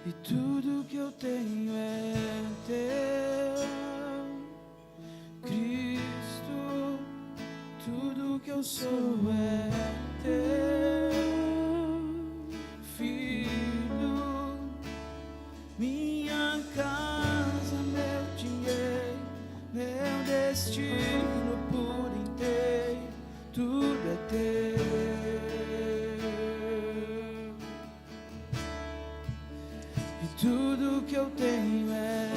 e tudo que eu tenho é teu. Cristo, tudo que eu sou é teu. Filho, minha casa, meu dinheiro, meu destino por inteiro, tudo é teu. E tudo que eu tenho é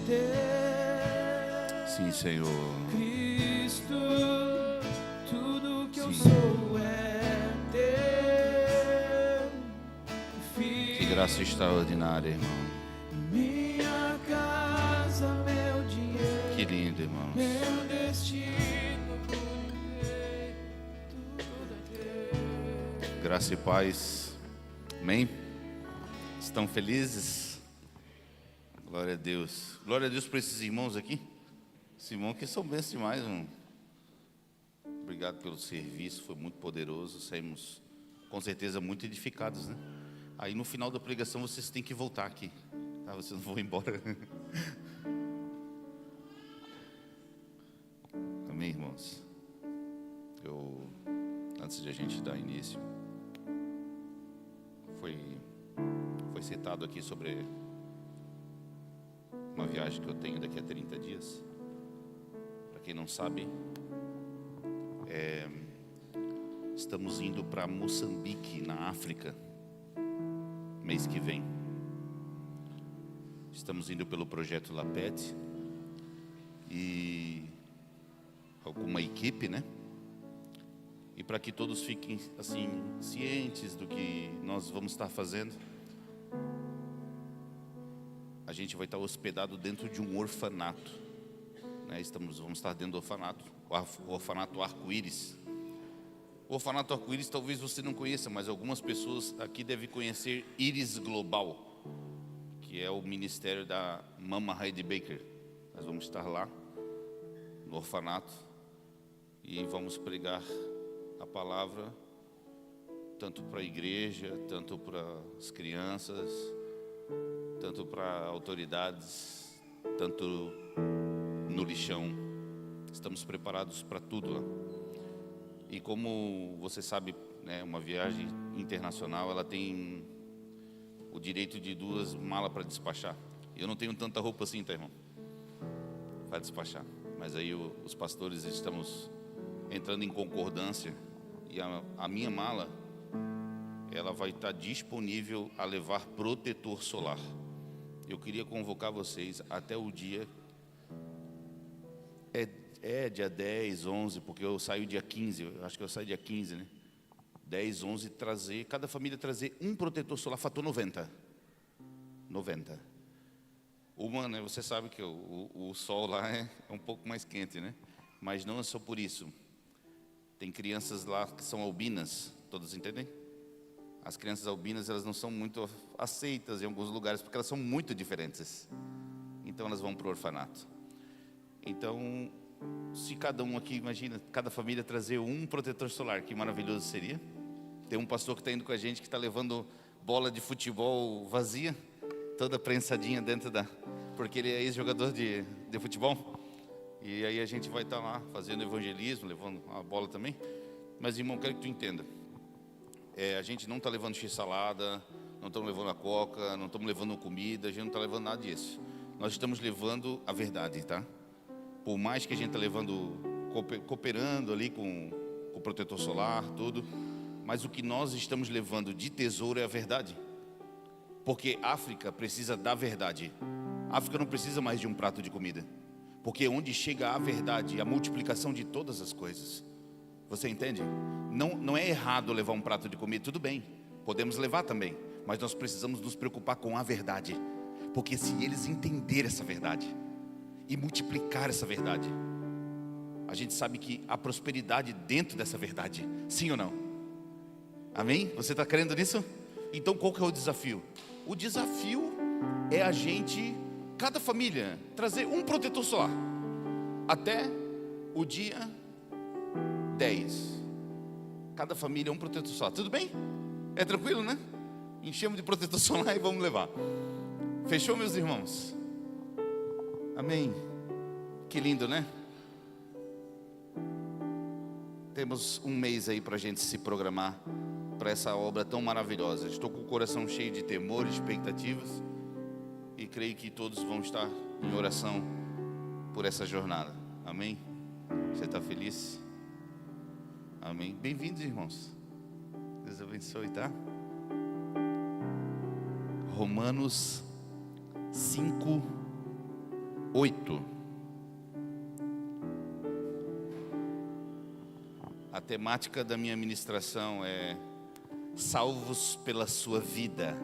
teu. Sim, Senhor. Cristo, tudo que eu sou é teu. Filho, Que graça extraordinária, irmão. minha casa, meu dinheiro, Que lindo, irmãos. meu destino por inteiro, tudo é teu. Graça e paz. Amém? Estão felizes? Glória a Deus. Glória a Deus por esses irmãos aqui. Esses irmãos que são bênçãos demais, irmão. Obrigado pelo serviço, foi muito poderoso. Saímos com certeza muito edificados, né? Aí no final da pregação vocês têm que voltar aqui, tá? Vocês não vão embora. Amém, irmãos? Antes de a gente dar início, foi citado aqui sobre uma viagem que eu tenho daqui a 30 dias. Para quem não sabe, estamos indo para Moçambique, na África, mês que vem. Estamos indo pelo projeto LAPET e alguma equipe, né? E para que todos fiquem assim cientes do que nós vamos estar fazendo, a gente vai estar hospedado dentro de um orfanato, né? Vamos estar dentro do orfanato, o orfanato Arco-Íris. O orfanato Arco-Íris talvez você não conheça, mas algumas pessoas aqui devem conhecer Íris Global, que é o ministério da Mama Heidi Baker. Nós vamos estar lá no orfanato e vamos pregar a palavra tanto para a igreja, tanto para as crianças, tanto para autoridades, tanto no lixão. Estamos preparados para tudo lá. E como você sabe, né, uma viagem internacional, ela tem o direito de 2 malas para despachar. Eu não tenho tanta roupa assim, tá, irmão? Vai despachar. Mas aí os pastores estamos entrando em concordância e a minha mala, ela vai estar disponível a levar protetor solar. Eu queria convocar vocês até o dia, dia 10, 11, porque eu saio dia 15, eu acho que eu saio dia 15, né? 10, 11, cada família trazer um protetor solar, fator 90. 90. Né, você sabe que o sol lá é um pouco mais quente, né? Mas não é só por isso. Tem crianças lá que são albinas, todos entendem? As crianças albinas, elas não são muito aceitas em alguns lugares, porque elas são muito diferentes. Então elas vão para o orfanato. Então, se cada um aqui, imagina, cada família trazer um protetor solar, que maravilhoso seria. Tem um pastor que está indo com a gente, que está levando bola de futebol vazia, toda prensadinha dentro porque ele é ex-jogador de futebol. E aí a gente vai estar lá fazendo evangelismo, levando a bola também. Mas, irmão, quero que tu entenda. A gente não está levando x-salada, não estamos levando a coca, não estamos levando comida, a gente não está levando nada disso. Nós estamos levando a verdade, tá? Por mais que a gente está levando, cooperando ali com o protetor solar, tudo, mas o que nós estamos levando de tesouro é a verdade. Porque a África precisa da verdade. A África não precisa mais de um prato de comida. Porque onde chega a verdade, a multiplicação de todas as coisas. Você entende? Não é errado levar um prato de comida, tudo bem, podemos levar também, mas nós precisamos nos preocupar com a verdade. Porque se eles entenderem essa verdade e multiplicar essa verdade, a gente sabe que há prosperidade dentro dessa verdade. Sim ou não? Amém? Você está crendo nisso? Então qual que é o desafio? O desafio é a gente, cada família, trazer um protetor solar até o dia 10. Cada família um protetor solar. Tudo bem? É tranquilo, né? Enchemos de protetor solar e vamos levar. Fechou, meus irmãos? Amém. Que lindo, né? Temos um mês aí para a gente se programar para essa obra tão maravilhosa. Estou com o coração cheio de temor, expectativas, e creio que todos vão estar em oração por essa jornada. Amém? Você está feliz? Amém. Bem-vindos, irmãos. Deus abençoe, tá? Romanos 5:8. A temática da minha ministração é salvos pela sua vida.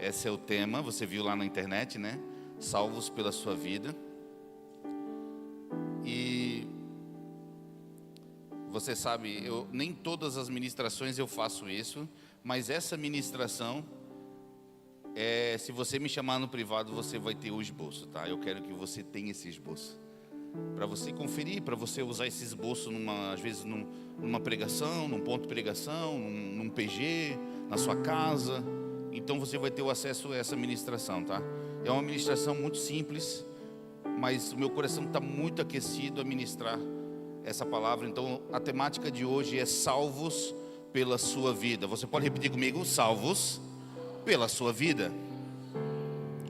Esse é o tema, você viu lá na internet, né? Salvos pela sua vida. E você sabe, nem todas as ministrações eu faço isso, mas essa ministração, se você me chamar no privado, você vai ter o esboço, tá? Eu quero que você tenha esse esboço, para você conferir, para você usar esse esboço às vezes numa pregação, num ponto de pregação, num PG, na sua casa. Então você vai ter o acesso a essa ministração, tá? É uma ministração muito simples, mas o meu coração está muito aquecido a ministrar essa palavra. Então a temática de hoje é salvos pela sua vida. Você pode repetir comigo? Salvos pela sua vida.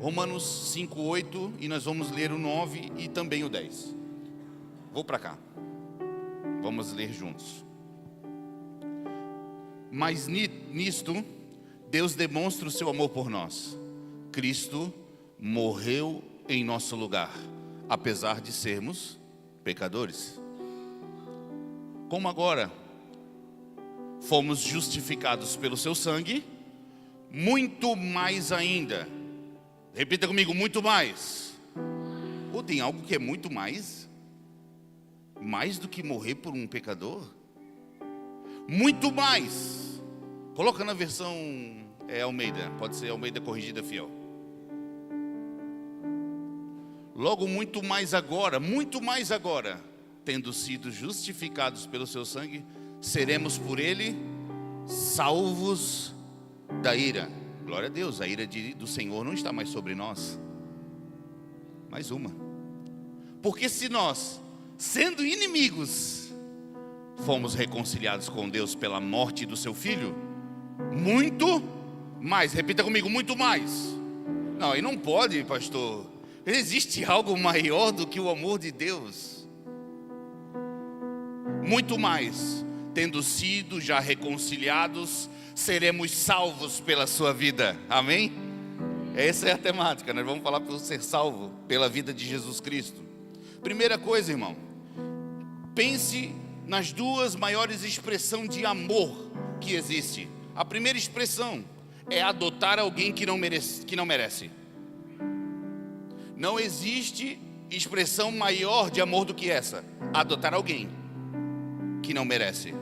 Romanos 5:8, e nós vamos ler o 9 e também o 10. Vou para cá. Vamos ler juntos. Mas nisto, Deus demonstra o seu amor por nós. Cristo morreu em nosso lugar, apesar de sermos pecadores. Como agora fomos justificados pelo seu sangue, muito mais ainda. Repita comigo, muito mais. Ou tem algo que é muito mais? Mais do que morrer por um pecador? Muito mais. Coloca na versão Almeida, pode ser Almeida Corrigida Fiel. Logo, muito mais agora, tendo sido justificados pelo seu sangue, seremos por ele salvos da ira. Glória a Deus, a ira do Senhor não está mais sobre nós. Mais uma. Porque se nós, sendo inimigos, fomos reconciliados com Deus pela morte do seu Filho, muito mais, repita comigo, muito mais. Não, e não pode, pastor. Existe algo maior do que o amor de Deus. Muito mais, tendo sido já reconciliados, seremos salvos pela sua vida. Amém? Essa é a temática. Nós vamos falar para ser salvo pela vida de Jesus Cristo. Primeira coisa, irmão, pense nas duas maiores expressões de amor que existe. A primeira expressão é adotar alguém que não merece. Não existe expressão maior de amor do que essa: adotar alguém que não merece.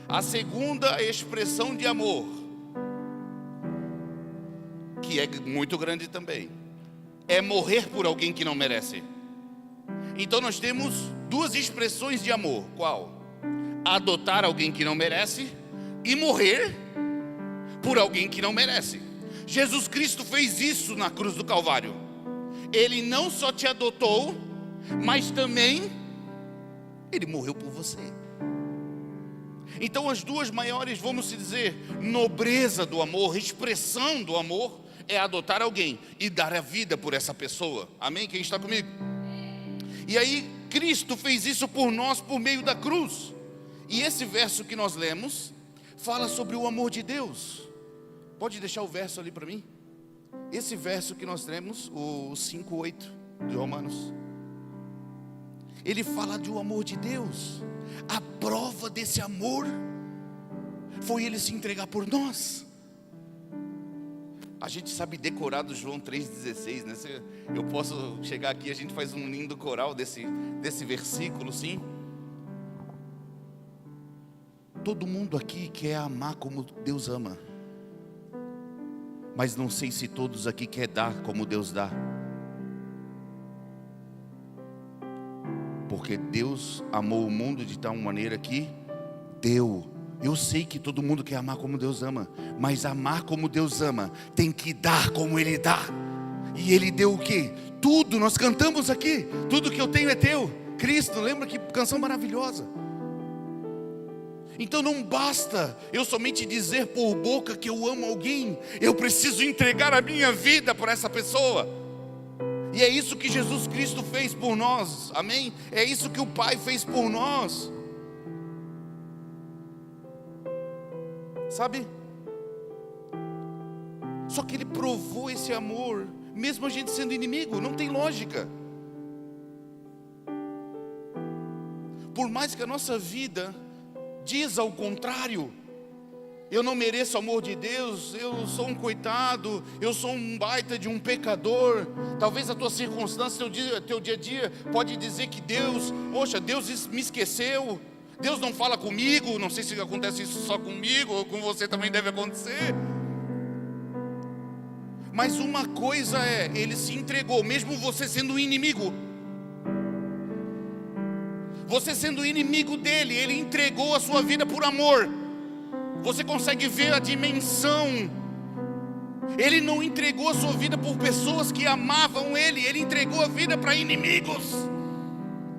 A segunda expressão de amor, que é muito grande também, é morrer por alguém que não merece. Então nós temos duas expressões de amor. Qual? Adotar alguém que não merece e morrer por alguém que não merece. Jesus Cristo fez isso na cruz do Calvário. Ele não só te adotou, mas também Ele morreu por você. Então as duas maiores, vamos dizer, nobreza do amor, expressão do amor, é adotar alguém e dar a vida por essa pessoa. Amém? Quem está comigo? E aí Cristo fez isso por nós por meio da cruz. E esse verso que nós lemos fala sobre o amor de Deus. Pode deixar o verso ali para mim? Esse verso que nós temos, o 5:8 de Romanos, ele fala do amor de Deus. A prova desse amor foi Ele se entregar por nós. A gente sabe decorar do João 3,16, né? Eu posso chegar aqui, a gente faz um lindo coral desse versículo, sim. Todo mundo aqui quer amar como Deus ama, mas não sei se todos aqui querem dar como Deus dá. Porque Deus amou o mundo de tal maneira que deu. Eu sei que todo mundo quer amar como Deus ama, mas amar como Deus ama tem que dar como Ele dá. E Ele deu o quê? Tudo, nós cantamos aqui, tudo que eu tenho é teu. Cristo, lembra que canção maravilhosa? Então não basta eu somente dizer por boca que eu amo alguém, eu preciso entregar a minha vida por essa pessoa. E é isso que Jesus Cristo fez por nós, amém? É isso que o Pai fez por nós. Sabe? Só que Ele provou esse amor, mesmo a gente sendo inimigo, não tem lógica. Por mais que a nossa vida diz ao contrário, eu não mereço o amor de Deus, eu sou um coitado, eu sou um baita de um pecador. Talvez a tua circunstância, teu dia a dia pode dizer que Deus, poxa, Deus me esqueceu, Deus não fala comigo. Não sei se acontece isso só comigo ou com você também deve acontecer. Mas uma coisa é, Ele se entregou, mesmo você sendo um inimigo. Você sendo inimigo dele, Ele entregou a sua vida por amor. Você consegue ver a dimensão. Ele não entregou a sua vida por pessoas que amavam Ele, Ele entregou a vida para inimigos.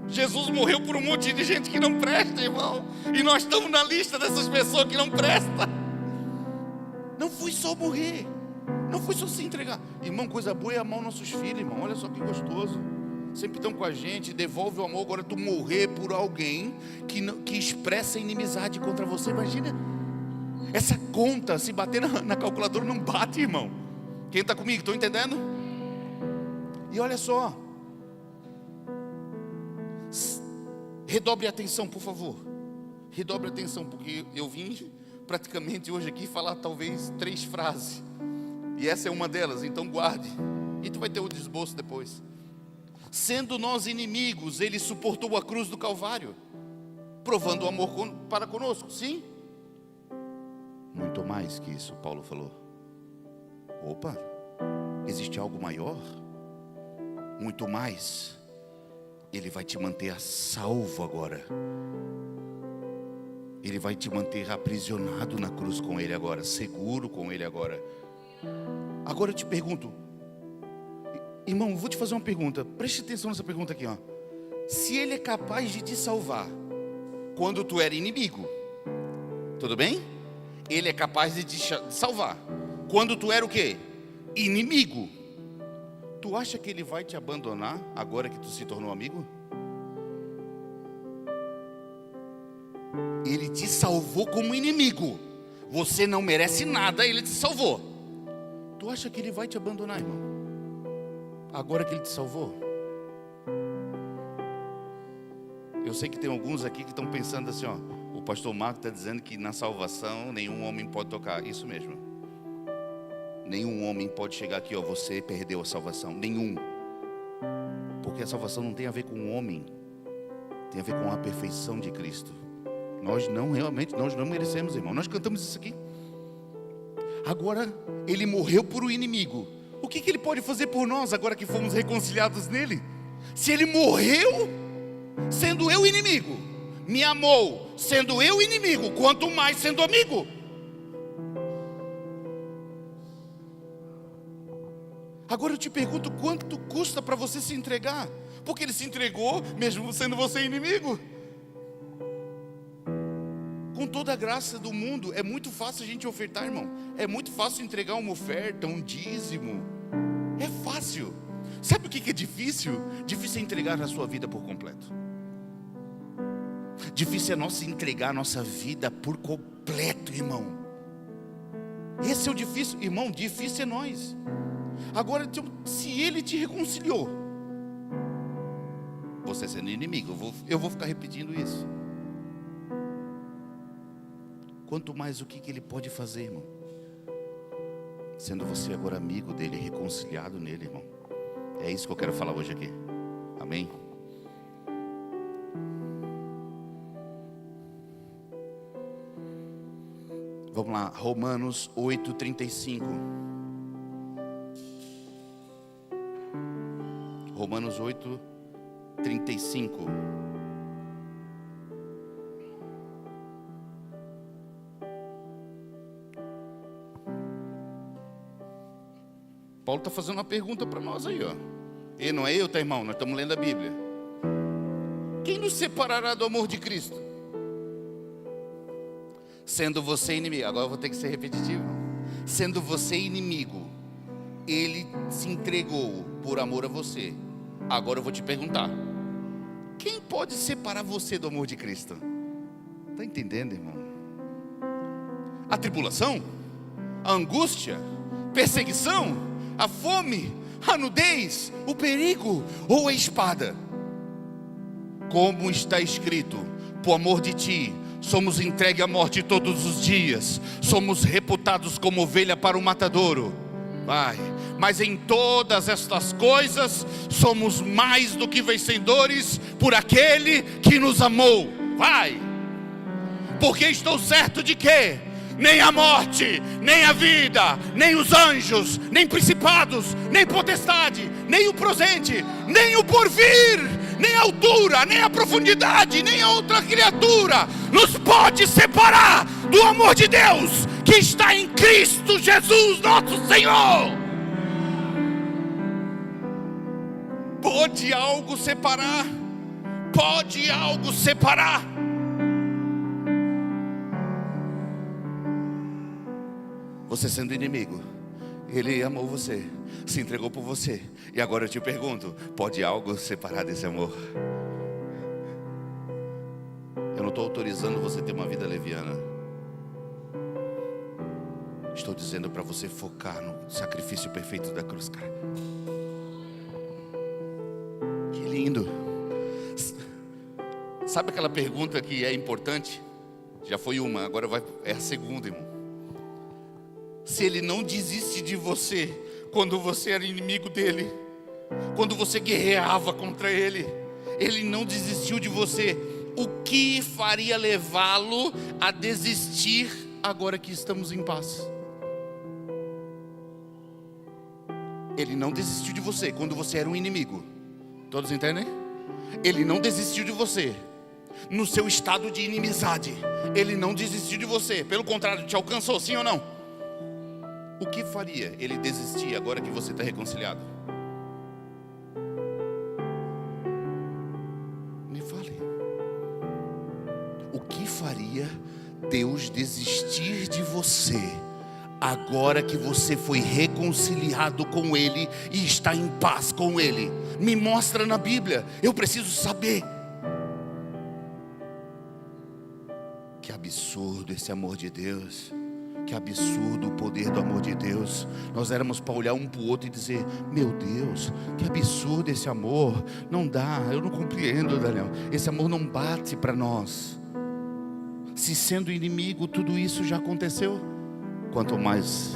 Jesus morreu por um monte de gente que não presta, irmão. E nós estamos na lista dessas pessoas que não prestam. Não foi só morrer, não foi só se entregar. Irmão, coisa boa é amar os nossos filhos, irmão. Olha só que gostoso. Sempre estão com a gente, devolve o amor. Agora tu morrer por alguém que expressa inimizade contra você, imagina. Essa conta, se bater na calculadora, não bate, irmão. Quem está comigo, estão entendendo? E olha só, redobre a atenção, por favor. Redobre a atenção, porque eu vim praticamente hoje aqui falar talvez 3 frases, e essa é uma delas, então guarde, e tu vai ter o desboço depois. Sendo nós inimigos, Ele suportou a cruz do Calvário, provando o amor para conosco, sim? Muito mais que isso, Paulo falou. Opa, existe algo maior? Muito mais. Ele vai te manter a salvo agora. Ele vai te manter aprisionado na cruz com Ele agora, seguro com Ele agora. Agora eu te pergunto, irmão, vou te fazer uma pergunta. Preste atenção nessa pergunta aqui, ó. Se Ele é capaz de te salvar quando tu era inimigo, tudo bem? Ele é capaz de te salvar quando tu era o quê? Inimigo. Tu acha que Ele vai te abandonar agora que tu se tornou amigo? Ele te salvou como inimigo. Você não merece nada, Ele te salvou. Tu acha que Ele vai te abandonar, irmão? Agora que Ele te salvou? Eu sei que tem alguns aqui que estão pensando assim, ó. O pastor Marco está dizendo que na salvação nenhum homem pode tocar. Isso mesmo. Nenhum homem pode chegar aqui, ó, você perdeu a salvação. Nenhum. Porque a salvação não tem a ver com o homem. Tem a ver com a perfeição de Cristo. Nós não merecemos, irmão. Nós cantamos isso aqui. Agora, Ele morreu por o inimigo. O que Ele pode fazer por nós agora que fomos reconciliados nele? Se Ele morreu, sendo eu inimigo, me amou, sendo eu inimigo, quanto mais sendo amigo. Agora eu te pergunto, quanto custa para você se entregar? Porque Ele se entregou, mesmo sendo você inimigo. Com toda a graça do mundo, é muito fácil a gente ofertar, irmão. É muito fácil entregar uma oferta, um dízimo. É fácil. Sabe o que é difícil? Difícil é entregar a sua vida por completo. Difícil é nós entregar a nossa vida por completo, irmão. Esse é o difícil, irmão. Difícil é nós. Agora, se Ele te reconciliou, você sendo inimigo, eu vou ficar repetindo isso. Quanto mais o que Ele pode fazer, irmão? Sendo você agora amigo dEle, reconciliado nele, irmão. É isso que eu quero falar hoje aqui. Amém? Vamos lá, Romanos 8:35. Romanos 8:35. Paulo está fazendo uma pergunta para nós aí, ó. E não é eu, tá, irmão? Nós estamos lendo a Bíblia. Quem nos separará do amor de Cristo? Sendo você inimigo. Agora eu vou ter que ser repetitivo. Sendo você inimigo, Ele se entregou por amor a você. Agora eu vou te perguntar: quem pode separar você do amor de Cristo? Está entendendo, irmão? A tribulação? A angústia? Perseguição? A fome? A nudez? O perigo? Ou a espada? Como está escrito: por amor de ti somos entregues à morte todos os dias, somos reputados como ovelha para o matadouro. Vai. Mas em todas estas coisas somos mais do que vencedores por aquele que nos amou. Vai. Porque estou certo de que nem a morte, nem a vida, nem os anjos, nem principados, nem potestade, nem o presente, nem o porvir, nem a altura, nem a profundidade, nem a outra criatura nos pode separar do amor de Deus que está em Cristo Jesus nosso Senhor. Pode algo separar? Pode algo separar? Você sendo inimigo, Ele amou você, se entregou por você. E agora eu te pergunto: pode algo separar desse amor? Eu não estou autorizando você ter uma vida leviana. Estou dizendo para você focar no sacrifício perfeito da cruz, cara. Que lindo. Sabe aquela pergunta que é importante? Já foi uma, agora é a segunda, irmão. Se Ele não desiste de você quando você era inimigo dele, quando você guerreava contra Ele, Ele não desistiu de você, o que faria levá-lo a desistir agora que estamos em paz? Ele não desistiu de você quando você era um inimigo. Todos entendem? Ele não desistiu de você no seu estado de inimizade. Ele não desistiu de você, pelo contrário, te alcançou, sim ou não? O que faria Ele desistir agora que você está reconciliado? Me fale. O que faria Deus desistir de você agora que você foi reconciliado com Ele e está em paz com Ele? Me mostra na Bíblia, eu preciso saber. Que absurdo esse amor de Deus. Que absurdo o poder do amor de Deus. Nós éramos para olhar um para o outro e dizer: meu Deus, que absurdo esse amor. Não dá, eu não compreendo, Daniel. Esse amor não bate para nós. Se sendo inimigo tudo isso já aconteceu, quanto mais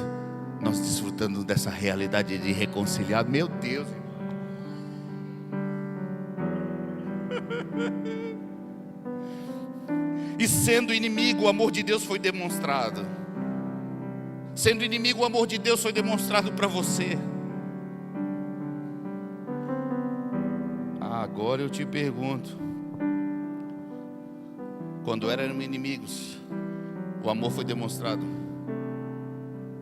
nós desfrutando dessa realidade de reconciliado. Meu Deus. E sendo inimigo, o amor de Deus foi demonstrado. Sendo inimigo, o amor de Deus foi demonstrado para você. Agora eu te pergunto: quando éramos inimigos, o amor foi demonstrado.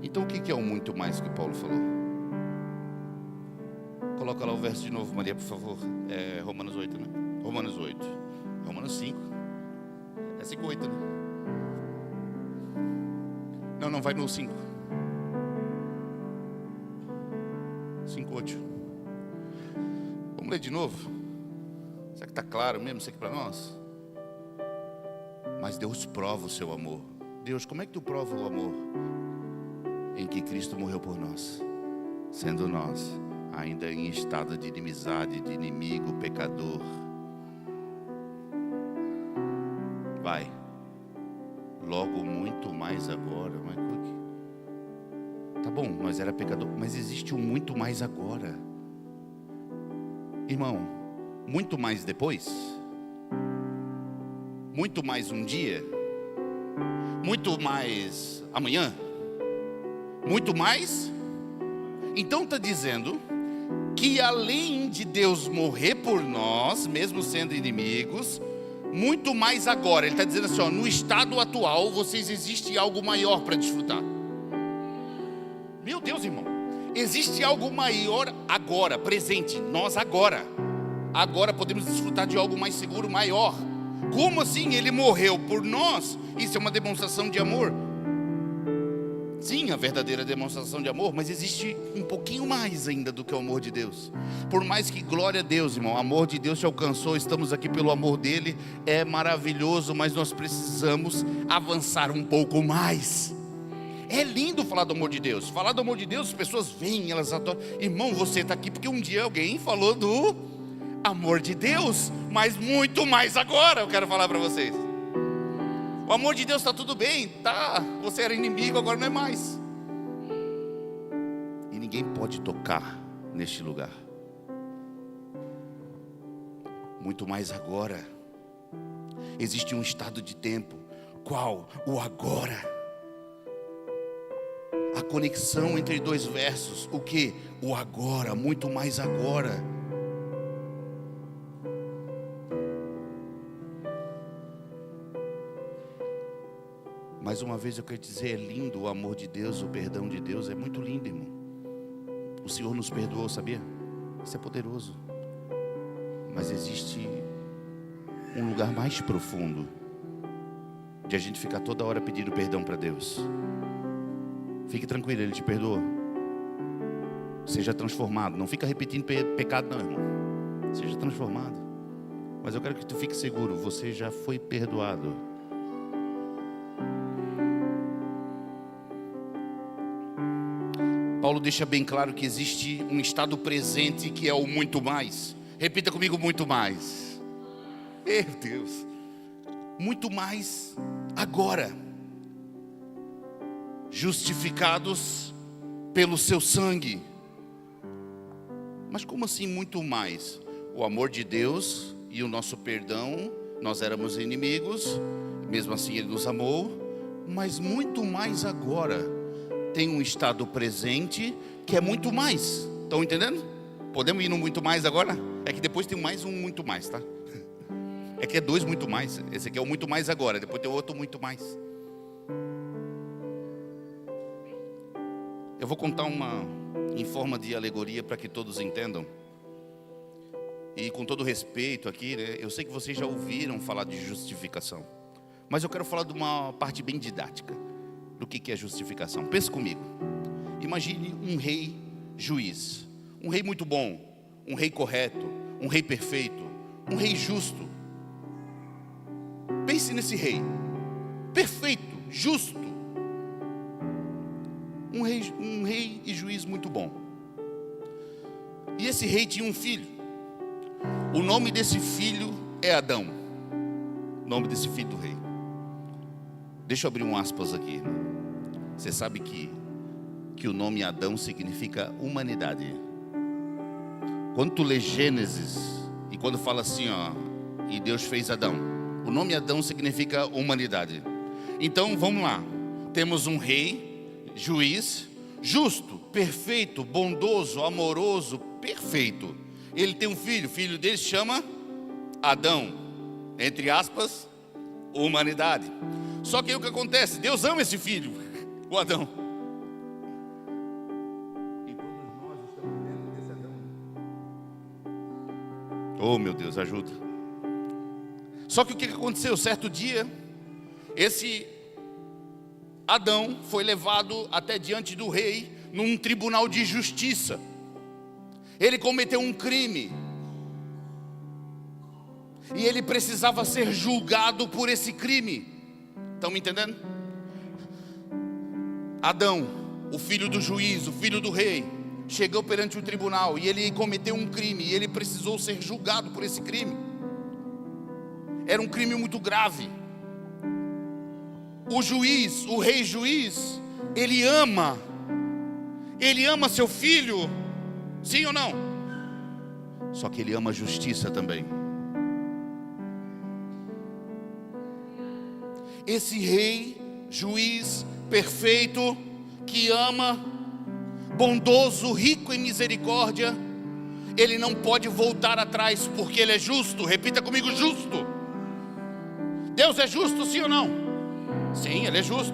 Então o que é o muito mais que Paulo falou? Coloca lá o verso de novo, Maria, por favor. É Romanos 8, né? Romanos 8. Romanos 5. É 5, 8, né? Não, vai no 5. 5, 8. Vamos ler de novo? Será que está claro mesmo isso aqui para nós? Mas Deus prova o seu amor. Deus, como é que tu prova o amor? Em que Cristo morreu por nós, sendo nós ainda em estado de inimizade, de inimigo, pecador. Vai. Logo muito mais agora. Mas tá bom, nós era pecador, mas existe um muito mais agora. Irmão, muito mais depois? Muito mais um dia? Muito mais amanhã? Muito mais? Então está dizendo que além de Deus morrer por nós, mesmo sendo inimigos, muito mais agora. Ele está dizendo assim, ó, no estado atual, vocês existe algo maior para desfrutar. Meu Deus, irmão. existe algo maior agora, presente. Nós agora podemos desfrutar de algo mais seguro, maior. Como assim? Ele morreu por nós. Isso é uma demonstração de amor. Sim, a verdadeira demonstração de amor. Mas existe um pouquinho mais ainda do que o amor de Deus. Por mais que, glória a Deus, irmão, o amor de Deus te alcançou, estamos aqui pelo amor dele, é maravilhoso. Mas nós precisamos avançar um pouco mais. É lindo falar do amor de Deus. Falar do amor de Deus, as pessoas vêm, elas adoram. Irmão, você está aqui porque um dia alguém falou do amor de Deus. Mas muito mais agora, eu quero falar para vocês. O amor de Deus está tudo bem, tá? Você era inimigo, agora não é mais. E ninguém pode tocar neste lugar. Muito mais agora. Existe um estado de tempo. Qual? O agora. A conexão entre dois versos. O que? O agora, muito mais agora. Mais uma vez eu quero dizer, é lindo o amor de Deus, o perdão de Deus, é muito lindo, irmão. O Senhor nos perdoou, sabia? Isso é poderoso. Mas existe um lugar mais profundo de a gente ficar toda hora pedindo perdão para Deus. Fique tranquilo, Ele te perdoa. Seja transformado. Não fica repetindo pecado não, irmão. Seja transformado. Mas eu quero que tu fique seguro, você já foi perdoado. Paulo deixa bem claro que existe um estado presente que é o muito mais. Repita comigo, muito mais. Meu Deus. Muito mais agora. Justificados pelo seu sangue. Mas como assim muito mais? O amor de Deus e o nosso perdão. Nós éramos inimigos, mesmo assim Ele nos amou. Mas muito mais agora. Tem um estado presente que é muito mais. Estão entendendo? Podemos ir no muito mais agora? É que depois tem mais um muito mais, tá? É que é dois muito mais. Esse aqui é o muito mais agora. Depois tem outro muito mais. Eu vou contar uma em forma de alegoria para que todos entendam. E com todo respeito aqui, né? Eu sei que vocês já ouviram falar de justificação. Mas eu quero falar de uma parte bem didática. Do que é justificação. Pensa comigo. Imagine um rei juiz. Um rei muito bom. Um rei correto. Um rei perfeito. Um rei justo. Pense nesse rei. Perfeito, justo. Um rei e juiz muito bom. E esse rei tinha um filho. O nome desse filho é Adão. O nome desse filho do rei. Deixa eu abrir um aspas aqui. Você sabe que o nome Adão significa humanidade. Quando tu lê Gênesis e quando fala assim, ó, e Deus fez Adão, o nome Adão significa humanidade. Então vamos lá. Temos um rei, juiz, justo, perfeito, bondoso, amoroso, perfeito. Ele tem um filho, o filho dele se chama Adão. Entre aspas, humanidade. Só que aí o que acontece? Deus ama esse filho, o Adão. E todos nós estamos dentro desse Adão. Oh meu Deus, ajuda. Só que o que aconteceu? Certo dia, esse Adão foi levado até diante do rei num tribunal de justiça. Ele cometeu um crime. E ele precisava ser julgado por esse crime. Estão me entendendo? Adão, o filho do juiz, o filho do rei, chegou perante o tribunal e ele cometeu um crime. E ele precisou ser julgado por esse crime. Era um crime muito grave. O juiz, o rei juiz, ele ama seu filho, sim ou não? Só que ele ama a justiça também. Esse rei, juiz, perfeito, que ama, bondoso, rico em misericórdia, ele não pode voltar atrás, porque ele é justo. Repita comigo, justo. Deus é justo, sim ou não? Sim, Ele é justo.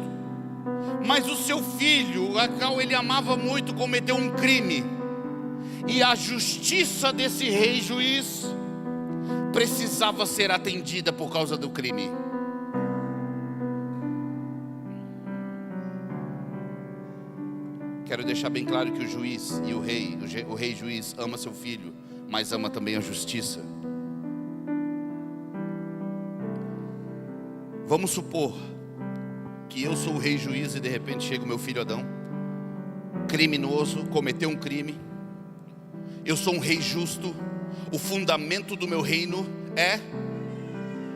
Mas o seu filho, a qual ele amava muito, cometeu um crime. E a justiça desse rei juiz precisava ser atendida por causa do crime. Quero deixar bem claro que o juiz e o rei juiz ama seu filho, mas ama também a justiça. Vamos supor que eu sou o rei juiz e de repente chega o meu filho Adão, criminoso, cometeu um crime. Eu sou um rei justo, o fundamento do meu reino é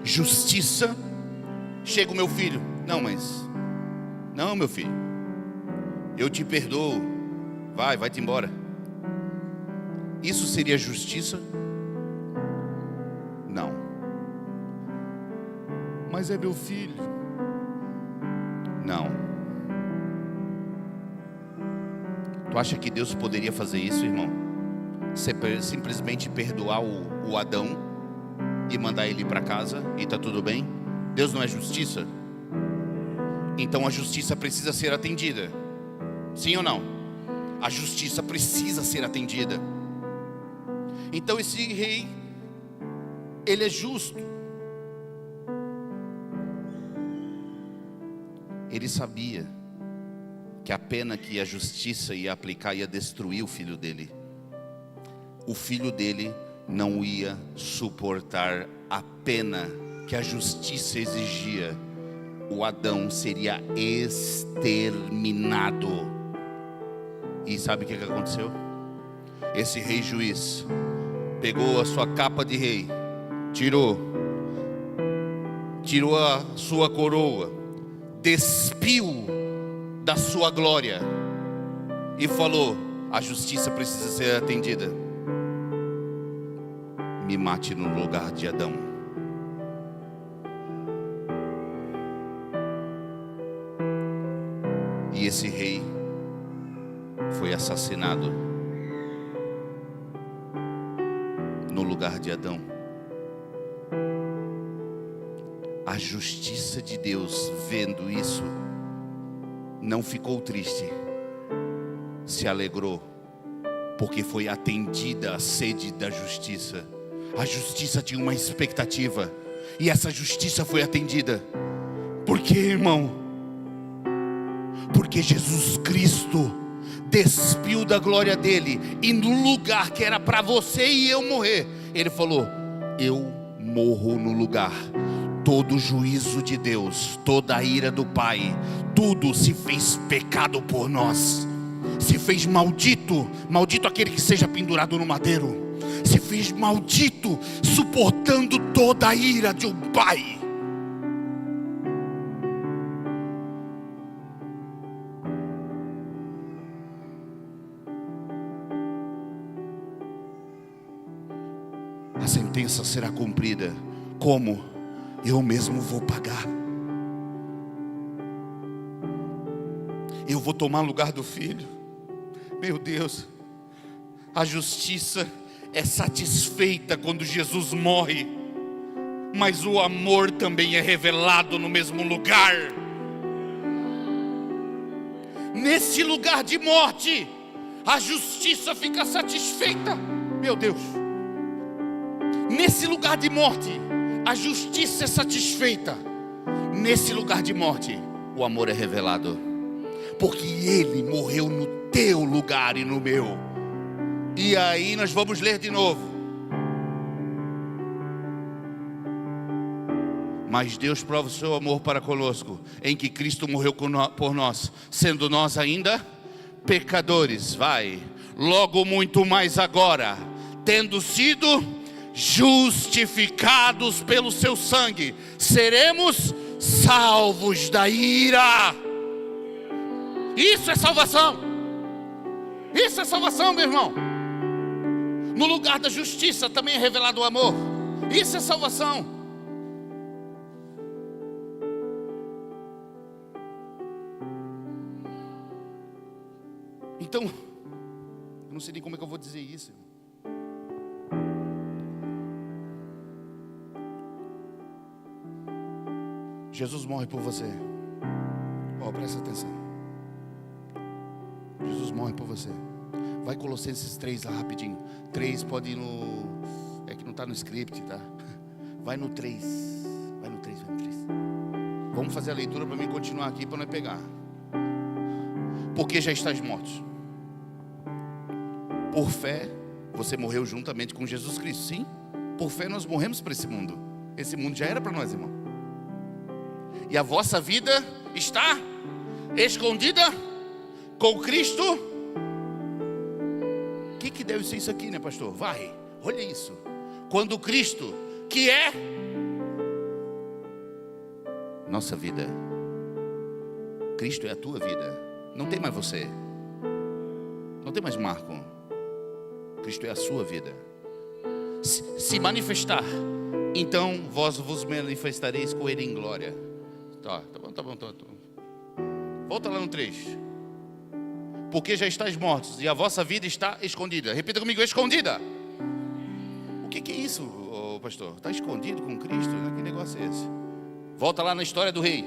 justiça. Chega o meu filho, não, meu filho, eu te perdoo, vai-te embora. Isso seria justiça? Não. Mas é meu filho. Não. Tu acha que Deus poderia fazer isso, irmão? Simplesmente perdoar o Adão e mandar ele para casa e tá tudo bem? Deus não é justiça? Então a justiça precisa ser atendida. Sim ou não? A justiça precisa ser atendida. Então esse rei, ele é justo. Ele sabia que a pena que a justiça ia aplicar ia destruir o filho dele. O filho dele não ia suportar a pena que a justiça exigia. O Adão seria exterminado. E sabe o que aconteceu? Esse rei juiz pegou a sua capa de rei, tirou a sua coroa, despiu da sua glória e falou: a justiça precisa ser atendida. Me mate no lugar de Adão. E esse rei foi assassinado no lugar de Adão. A justiça de Deus, vendo isso, não ficou triste, se alegrou, porque foi atendida a sede da justiça. A justiça tinha uma expectativa, e essa justiça foi atendida. Por quê, irmão? Porque Jesus Cristo despiu da glória dele, e no lugar que era para você e eu morrer, ele falou: eu morro no lugar. Todo o juízo de Deus, toda a ira do Pai, tudo se fez pecado por nós. Se fez maldito, maldito aquele que seja pendurado no madeiro. Se fez maldito, suportando toda a ira de um Pai. A sentença será cumprida. Como? Eu mesmo vou pagar. Eu vou tomar lugar do filho. Meu Deus, a justiça é satisfeita quando Jesus morre, mas o amor também é revelado no mesmo lugar. Nesse lugar de morte, a justiça fica satisfeita. Meu Deus, nesse lugar de morte, a justiça é satisfeita. Nesse lugar de morte, o amor é revelado, porque Ele morreu no teu lugar e no meu. E aí nós vamos ler de novo. Mas Deus prova o seu amor para conosco, em que Cristo morreu por nós, sendo nós ainda pecadores. Logo muito mais agora, tendo sido justificados pelo seu sangue, seremos salvos da ira. Isso é salvação. Isso é salvação, meu irmão. No lugar da justiça também é revelado o amor. Isso é salvação. Então, eu não sei nem como é que eu vou dizer isso. Jesus morre por você. Presta atenção. Jesus morre por você. Vai Colossenses 3 lá rapidinho. 3 pode ir no... É que não está no script, tá? Vai no 3. Vai no 3. Vamos fazer a leitura para mim continuar aqui, para não pegar. Porque já estás mortos. Por fé, você morreu juntamente com Jesus Cristo. Sim, por fé nós morremos para esse mundo. Esse mundo já era para nós, irmão. E a vossa vida está escondida com Cristo. O que deve ser isso aqui, né, pastor? Vai, olha isso. Quando Cristo, que é nossa vida, Cristo é a tua vida. Não tem mais você. Não tem mais Marco. Cristo é a sua vida. Se manifestar, então vós vos manifestareis com Ele em glória. Tá bom. Volta lá no 3. Porque já estáis mortos e a vossa vida está escondida. Repita comigo, escondida. O que é isso, pastor? Está escondido com Cristo? Que negócio é esse? Volta lá na história do rei.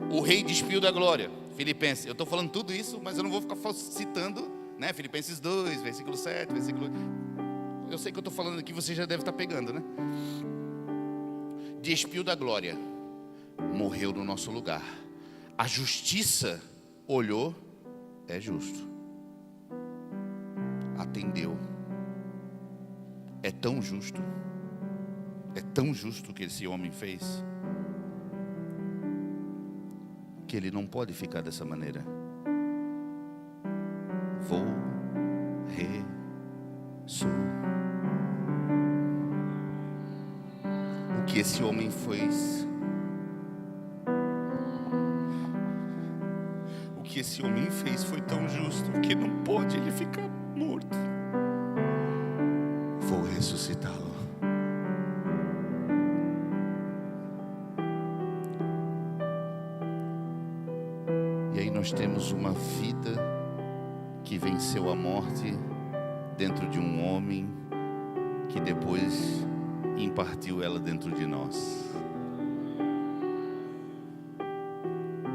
O rei despiu da glória. Filipenses, eu estou falando tudo isso, mas eu não vou ficar citando, né? Filipenses 2, versículo 7, versículo... Eu sei que eu estou falando aqui, você já deve estar pegando, né? Despiu da glória, morreu no nosso lugar. A justiça olhou, é justo, atendeu. É tão justo que esse homem fez, que ele não pode ficar dessa maneira. Vou ressuscitar. O que esse homem fez, o que esse homem fez foi tão justo que não pode ele ficar morto. Vou ressuscitá-lo. E aí nós temos uma vida que venceu a morte dentro de um homem que depois impartiu ela dentro de nós.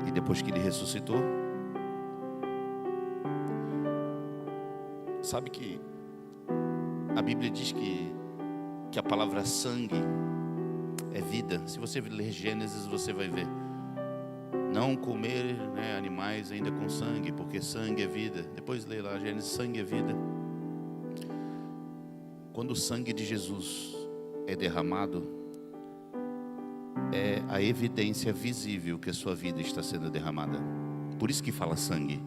E depois que ele ressuscitou, sabe que a Bíblia diz que a palavra sangue é vida. Se você ler Gênesis, você vai ver. Não comer, né, animais ainda com sangue, porque sangue é vida. Depois lê lá Gênesis, sangue é vida. Quando o sangue de Jesus é derramado, é a evidência visível que a sua vida está sendo derramada. Por isso que fala sangue.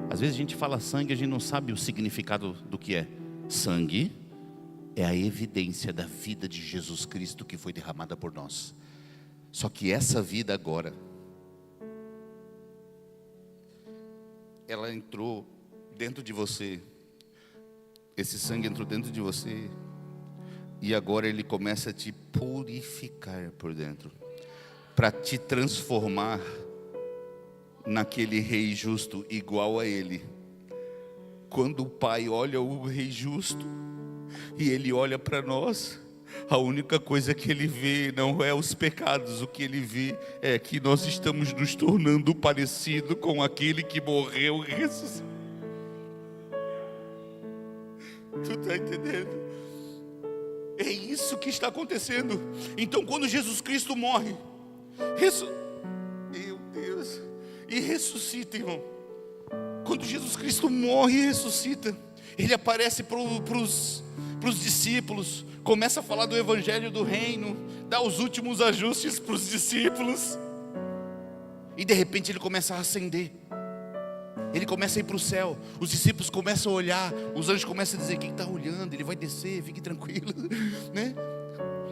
Às vezes a gente fala sangue, a gente não sabe o significado do que é. Sangue é a evidência da vida de Jesus Cristo que foi derramada por nós. Só que essa vida agora, ela entrou dentro de você. Esse sangue entrou dentro de você. E agora ele começa a te purificar por dentro, para te transformar naquele rei justo igual a ele. Quando o Pai olha o rei justo e ele olha para nós, a única coisa que ele vê não é os pecados. O que ele vê é que nós estamos nos tornando parecido com aquele que morreu e ressuscitou. Tu está entendendo? É isso que está acontecendo. Então quando Jesus Cristo morre, meu Deus, e ressuscita, irmão. Quando Jesus Cristo morre e ressuscita, ele aparece para os discípulos, começa a falar do evangelho do reino, dá os últimos ajustes para os discípulos, e de repente ele começa a ascender. Ele começa a ir para o céu. Os discípulos começam a olhar. Os anjos começam a dizer: quem está olhando? Ele vai descer, fique tranquilo, né?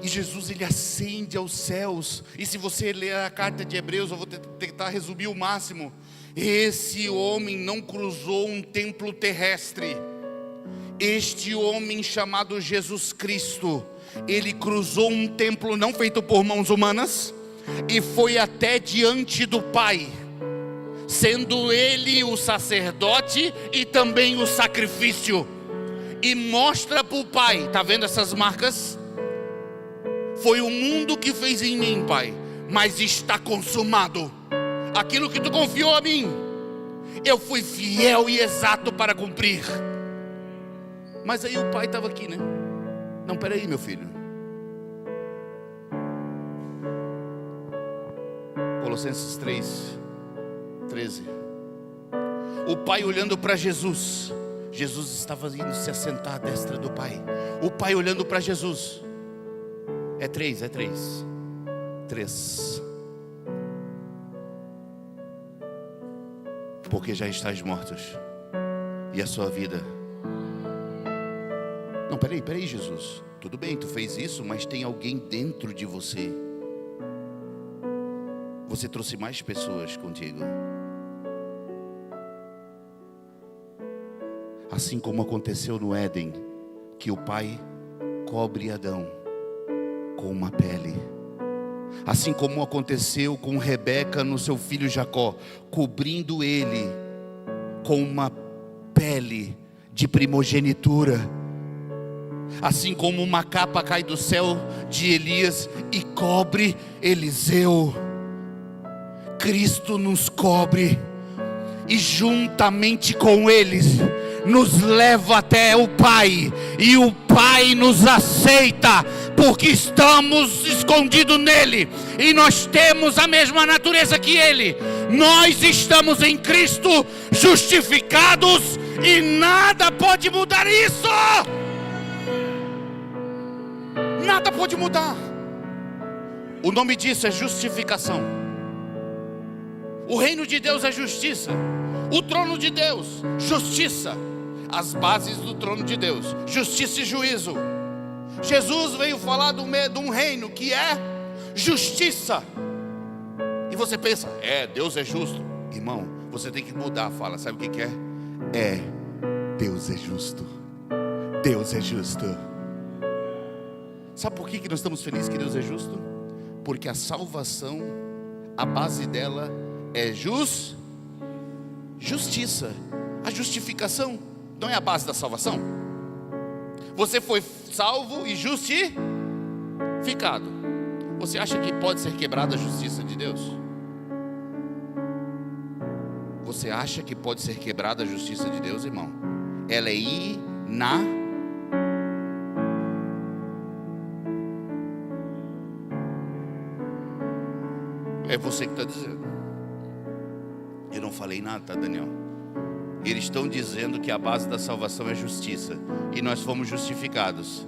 E Jesus, ele ascende aos céus. E se você ler a carta de Hebreus, eu vou tentar resumir o máximo. Esse homem não cruzou um templo terrestre. Este homem chamado Jesus Cristo, ele cruzou um templo não feito por mãos humanas, e foi até diante do Pai, sendo ele o sacerdote e também o sacrifício, e mostra para o Pai: está vendo essas marcas? Foi o mundo que fez em mim, Pai, mas está consumado. Aquilo que tu confiou a mim, Eu fui fiel e exato para cumprir. Mas aí o pai estava aqui, né? Não, peraí, meu filho. Colossenses 3:13. O pai olhando para Jesus. Jesus estava indo se assentar à destra do pai. O pai olhando para Jesus. É 3. 3. Porque já estás mortos, e a sua vida... Não, peraí, Jesus. Tudo bem, tu fez isso, mas tem alguém dentro de você. Você trouxe mais pessoas contigo. Assim como aconteceu no Éden, que o pai cobre Adão com uma pele. Assim como aconteceu com Rebeca no seu filho Jacó, cobrindo ele com uma pele de primogenitura. Assim como uma capa cai do céu de Elias e cobre Eliseu, Cristo nos cobre e juntamente com eles nos leva até o Pai, e o Pai nos aceita, porque estamos escondidos nele, e nós temos a mesma natureza que ele. Nós estamos em Cristo, justificados, e nada pode mudar isso. Nada pode mudar. O nome disso é justificação. O reino de Deus é justiça. O trono de Deus, justiça. As bases do trono de Deus, justiça e juízo. Jesus veio falar de um reino que é justiça. E você pensa, Deus é justo. Irmão, você tem que mudar a fala. Sabe o que é? Deus é justo. Deus é justo. Sabe por que nós estamos felizes que Deus é justo? Porque a salvação, a base dela é justiça. A justificação não é a base da salvação. Você foi salvo e justificado. Você acha que pode ser quebrada a justiça de Deus? Você acha que pode ser quebrada a justiça de Deus, irmão? Ela é É você que está dizendo. Eu não falei nada, tá, Daniel? Eles estão dizendo que a base da salvação é justiça, e nós fomos justificados,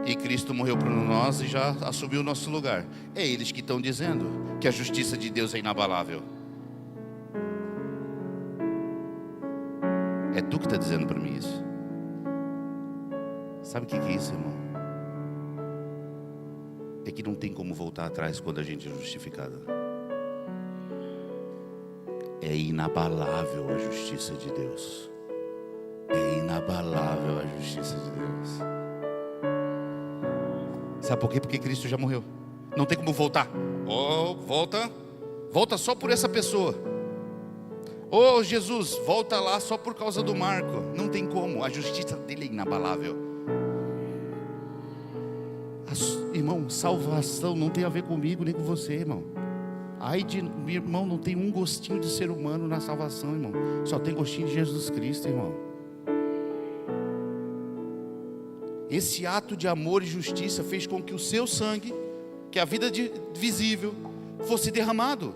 e Cristo morreu por nós e já assumiu o nosso lugar. É eles que estão dizendo que a justiça de Deus é inabalável. É tu que está dizendo para mim isso. Sabe o que é isso, irmão? É que não tem como voltar atrás quando a gente é justificado. É inabalável a justiça de Deus. É inabalável a justiça de Deus. Sabe por quê? Porque Cristo já morreu. Não tem como voltar. Volta só por essa pessoa. Jesus, volta lá só por causa do Marco. Não tem como. A justiça dele é inabalável. Irmão, salvação não tem a ver comigo nem com você, irmão. Meu irmão, não tem um gostinho de ser humano na salvação, irmão. Só tem gostinho de Jesus Cristo, irmão. Esse ato de amor e justiça fez com que o seu sangue, que é a vida visível, fosse derramado.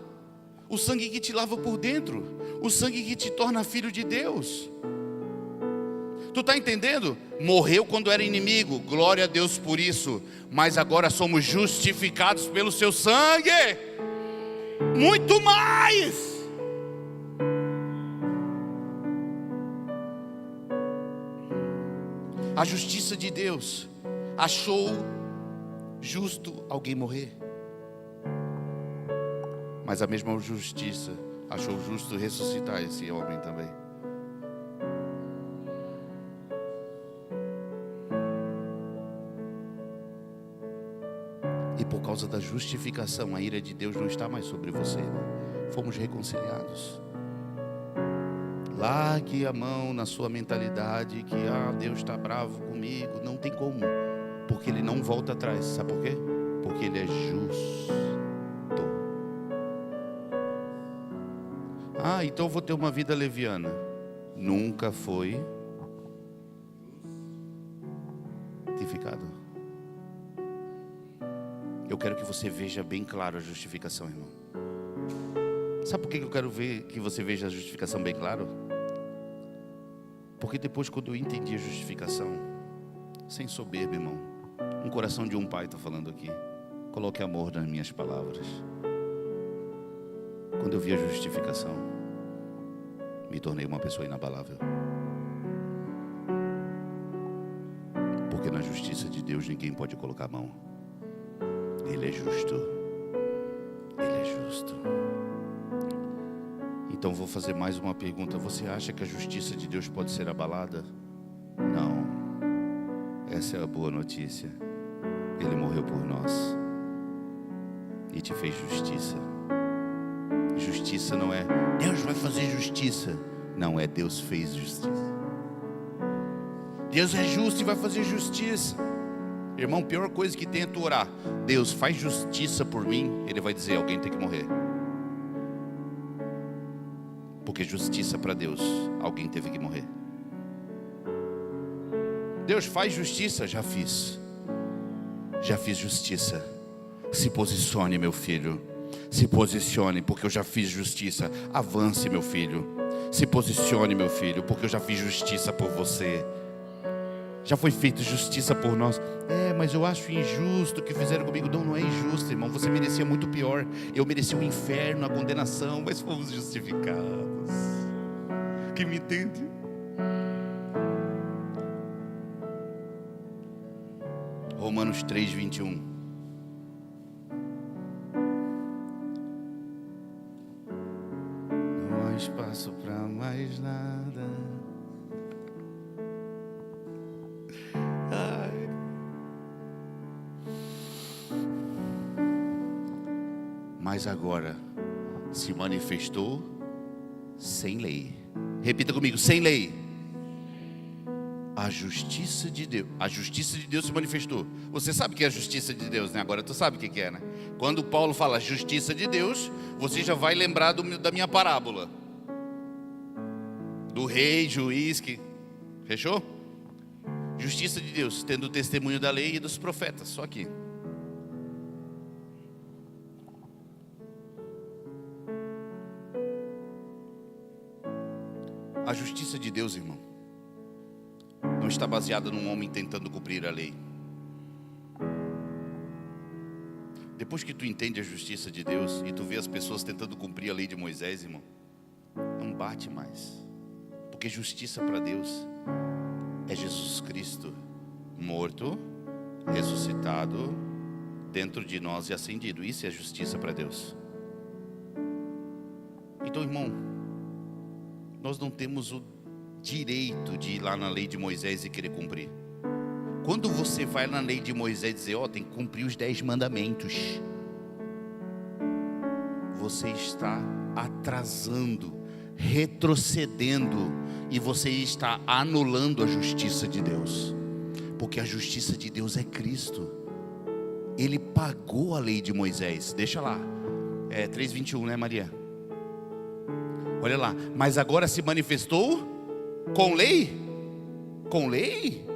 O sangue que te lava por dentro. O sangue que te torna filho de Deus. Tu está entendendo? Morreu quando era inimigo, glória a Deus por isso. Mas agora somos justificados pelo seu sangue. Muito mais. A justiça de Deus achou justo alguém morrer, mas a mesma justiça achou justo ressuscitar esse homem também. E por causa da justificação, a ira de Deus não está mais sobre você, irmão. Fomos reconciliados. Largue a mão na sua mentalidade que Deus está bravo comigo. Não tem como, porque Ele não volta atrás. Sabe por quê? Porque Ele é justo. Ah, então eu vou ter uma vida leviana. Nunca foi justificado. Eu quero que você veja bem claro a justificação, irmão. Sabe por que eu quero ver que você veja a justificação bem claro? Porque depois, quando eu entendi a justificação, sem soberba, irmão, um coração de um pai está falando aqui. Coloque amor nas minhas palavras. Quando eu vi a justificação, me tornei uma pessoa inabalável. Porque na justiça de Deus ninguém pode colocar a mão. Ele é justo. Ele é justo. Então vou fazer mais uma pergunta. Você acha que a justiça de Deus pode ser abalada? Não. Essa é a boa notícia. Ele morreu por nós e te fez justiça. Justiça não é Deus vai fazer justiça. Não, é Deus fez justiça. Deus é justo e vai fazer justiça. Irmão, pior coisa que tem é tu orar: Deus, faz justiça por mim. Ele vai dizer: alguém tem que morrer. Porque justiça para Deus, alguém teve que morrer. Deus, faz justiça. Já fiz. Já fiz justiça. Se posicione, meu filho. Se posicione, porque eu já fiz justiça. Avance, meu filho. Se posicione, meu filho, porque eu já fiz justiça por você. Já foi feita justiça por nós. Mas eu acho injusto o que fizeram comigo. Não, não é injusto, irmão. Você merecia muito pior. Eu mereci o inferno, a condenação, mas fomos justificados. Quem me entende? Romanos 3:21. Não há espaço para mais nada. Ai. Mas agora se manifestou sem lei. Repita comigo: sem lei. A justiça de Deus. A justiça de Deus se manifestou. Você sabe o que é a justiça de Deus, né? Agora tu sabe o que é, né? Quando Paulo fala justiça de Deus, você já vai lembrar da minha parábola do rei, juiz que... Fechou? Justiça de Deus, tendo o testemunho da lei e dos profetas. Só aqui. A justiça de Deus, irmão, não está baseada num homem tentando cumprir a lei. Depois que tu entende a justiça de Deus e tu vê as pessoas tentando cumprir a lei de Moisés, irmão, não bate mais. Porque justiça para Deus é Jesus Cristo morto, ressuscitado, dentro de nós e ascendido. Isso é justiça para Deus. Então, irmão, nós não temos o direito de ir lá na lei de Moisés e querer cumprir. Quando você vai na lei de Moisés e dizer, tem que cumprir os 10 mandamentos, você está atrasando, retrocedendo, e você está anulando a justiça de Deus. Porque a justiça de Deus é Cristo. Ele pagou a lei de Moisés. Deixa lá, 3:21, né, Maria? Olha lá. Mas agora se manifestou com lei? Com lei?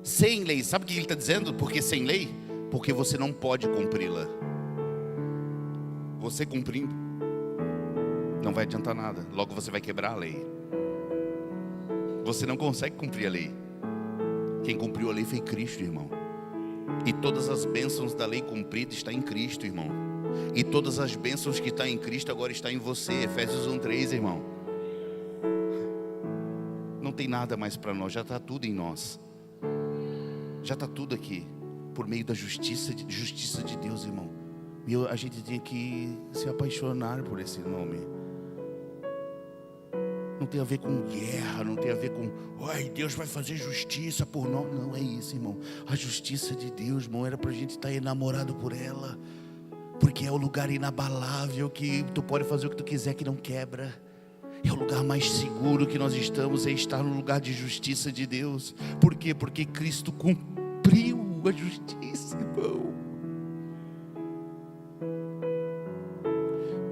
Sem lei. Sabe o que ele está dizendo? Porque sem lei? Porque você não pode cumpri-la. Você cumprindo não vai adiantar nada. Logo você vai quebrar a lei. Você não consegue cumprir a lei. Quem cumpriu a lei foi Cristo, irmão. E todas as bênçãos da lei cumprida está em Cristo, irmão. E todas as bênçãos que está em Cristo agora está em você. Efésios 1:3, irmão. Não tem nada mais para nós. Já está tudo em nós. Já está tudo aqui. Por meio da justiça de Deus, irmão. E a gente tem que se apaixonar por esse nome. Não tem a ver com guerra, não tem a ver com Deus vai fazer justiça por nós. Não é isso, irmão. A justiça de Deus, irmão, era para a gente estar enamorado por ela. Porque é o lugar inabalável que tu pode fazer o que tu quiser, que não quebra. É o lugar mais seguro que nós estamos, é estar no lugar de justiça de Deus. Por quê? Porque Cristo cumpriu a justiça, irmão.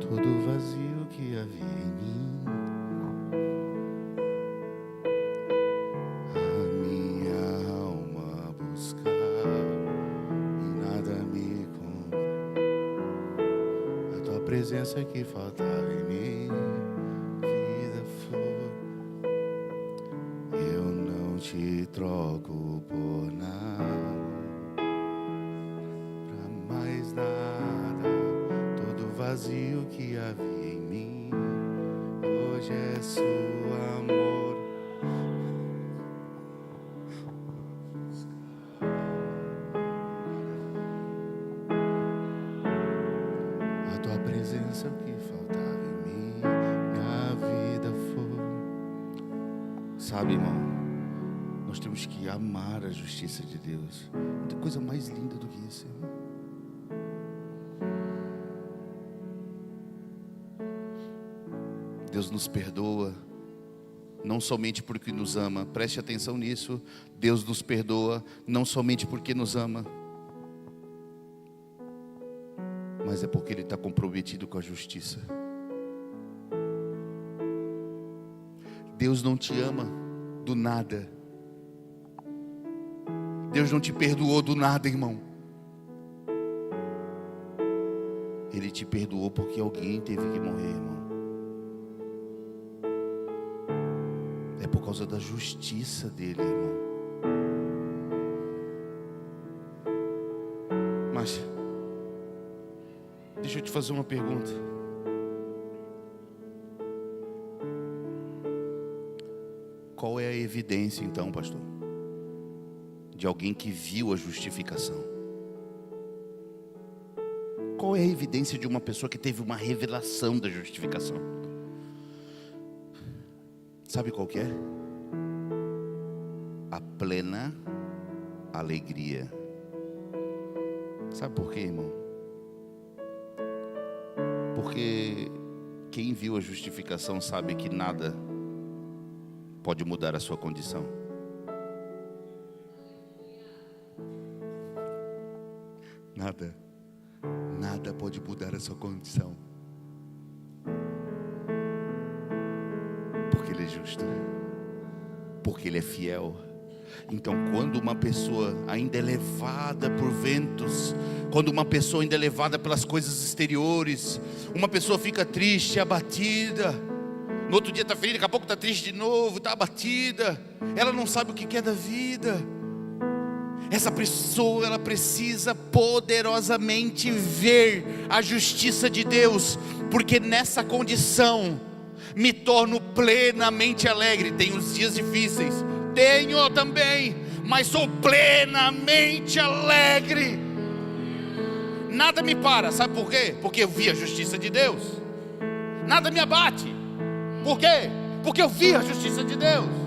Todo que havia em mim. A minha alma buscava e nada me encontrou. A tua presença que faltava em mim. Vida foi. Eu não te troco por nada. Pra mais nada. Todo vazio que havia em mim, hoje é seu amor. A tua presença é o que faltava em mim, minha vida foi. Sabe, irmão, nós temos que amar a justiça de Deus. Não tem coisa mais linda do que isso, irmão. Deus nos perdoa, não somente porque nos ama, preste atenção nisso. Deus nos perdoa, não somente porque nos ama, mas é porque Ele está comprometido com a justiça. Deus não te ama do nada. Deus não te perdoou do nada, irmão. Ele te perdoou porque alguém teve que morrer, irmão. É por causa da justiça dele, irmão. Mas deixa eu te fazer uma pergunta. Qual é a evidência então, pastor, de alguém que viu a justificação? Qual é a evidência de uma pessoa que teve uma revelação da justificação? Sabe qual que é? A plena alegria. Sabe por quê, irmão? Porque quem viu a justificação sabe que nada pode mudar a sua condição. Nada pode mudar a sua condição. Porque Ele é justo, porque Ele é fiel. Então, quando uma pessoa ainda é levada por ventos, quando uma pessoa ainda é levada pelas coisas exteriores, uma pessoa fica triste, abatida, no outro dia está feliz, daqui a pouco está triste de novo, está abatida, ela não sabe o que é da vida. Essa pessoa, ela precisa poderosamente ver a justiça de Deus, porque nessa condição me torno plenamente alegre. Tenho os dias difíceis, tenho também, mas sou plenamente alegre. Nada me para, sabe por quê? Porque eu vi a justiça de Deus. Nada me abate. Por quê? Porque eu vi a justiça de Deus.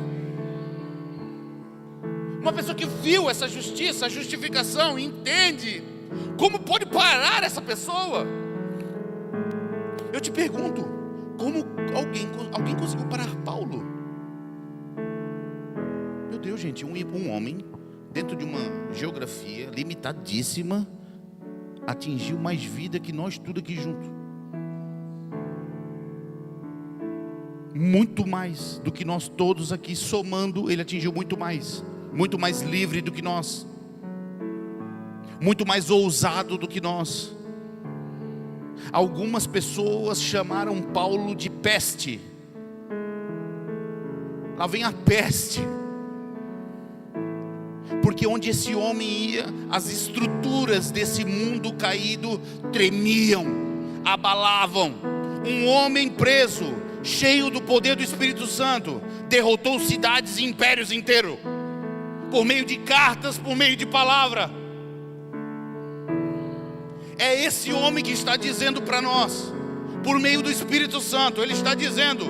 Uma pessoa que viu essa justiça, a justificação, entende como pode parar essa pessoa. Eu te pergunto, como alguém conseguiu parar Paulo? Meu Deus, gente, um homem dentro de uma geografia limitadíssima atingiu mais vida que nós tudo aqui junto. Muito mais do que nós todos aqui somando, ele atingiu muito mais livre do que nós, muito mais ousado do que nós. Algumas pessoas chamaram Paulo de peste. Lá vem a peste, porque onde esse homem ia, as estruturas desse mundo caído tremiam, abalavam. Um homem preso, cheio do poder do Espírito Santo, derrotou cidades e impérios inteiros, por meio de cartas, por meio de palavra. É esse homem que está dizendo para nós, por meio do Espírito Santo, ele está dizendo: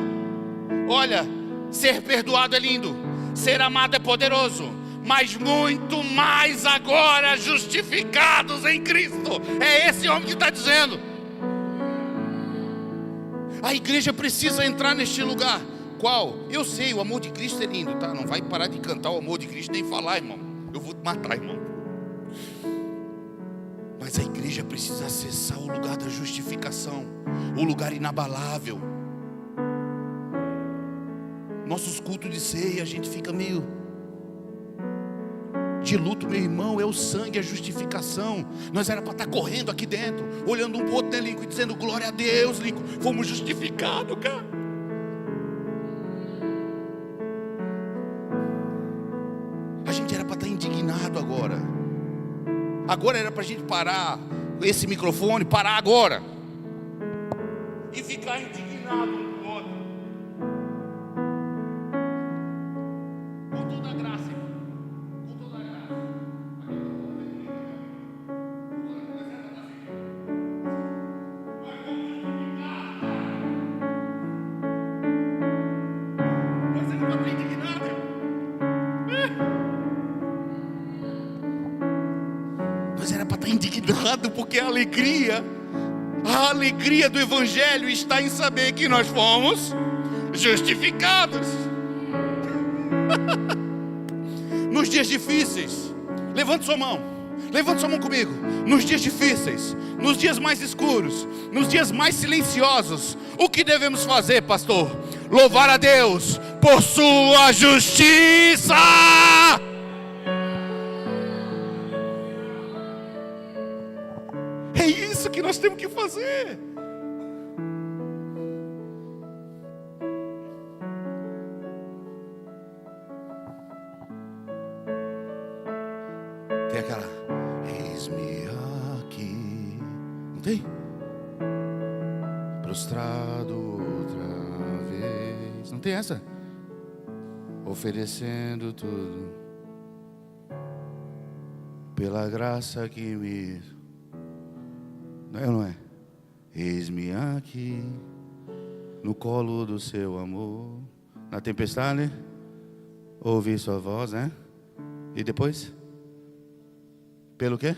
olha, ser perdoado é lindo, ser amado é poderoso, mas muito mais agora justificados em Cristo. É esse homem que está dizendo. A igreja precisa entrar neste lugar. Qual? Eu sei, o amor de Cristo é lindo, tá? Não vai parar de cantar o amor de Cristo nem falar, irmão. Eu vou te matar, irmão. Mas Mas a igreja precisa acessar o lugar da justificação, o lugar inabalável. Nossos cultos de ceia, a gente fica meio de luto, meu irmão. É o sangue, a justificação. Nós era para estar correndo aqui dentro, olhando um para o outro, né, Lincoln, e dizendo glória a Deus, Lincoln, fomos justificados, cara. A gente era para estar indignado agora. Agora era para a gente parar esse microfone, parar agora e ficar indignado um com o outro. Com toda a graça, irmão. Com toda a graça. Nós era para estar indignado, irmão. Nós era para estar indignado, porque a alegria do Evangelho está em saber que nós fomos justificados. Nos dias difíceis, levante sua mão comigo. Nos dias difíceis, nos dias mais escuros, nos dias mais silenciosos, o que devemos fazer, pastor? Louvar a Deus por sua justiça. É isso que nós temos que fazer. Tem aquela eis-me aqui, não tem? Prostrado outra vez, não tem essa? Oferecendo tudo pela graça que me... Não é ou não é? Eis-me aqui, no colo do seu amor. Na tempestade, ouvi sua voz, né? E depois? Pelo quê?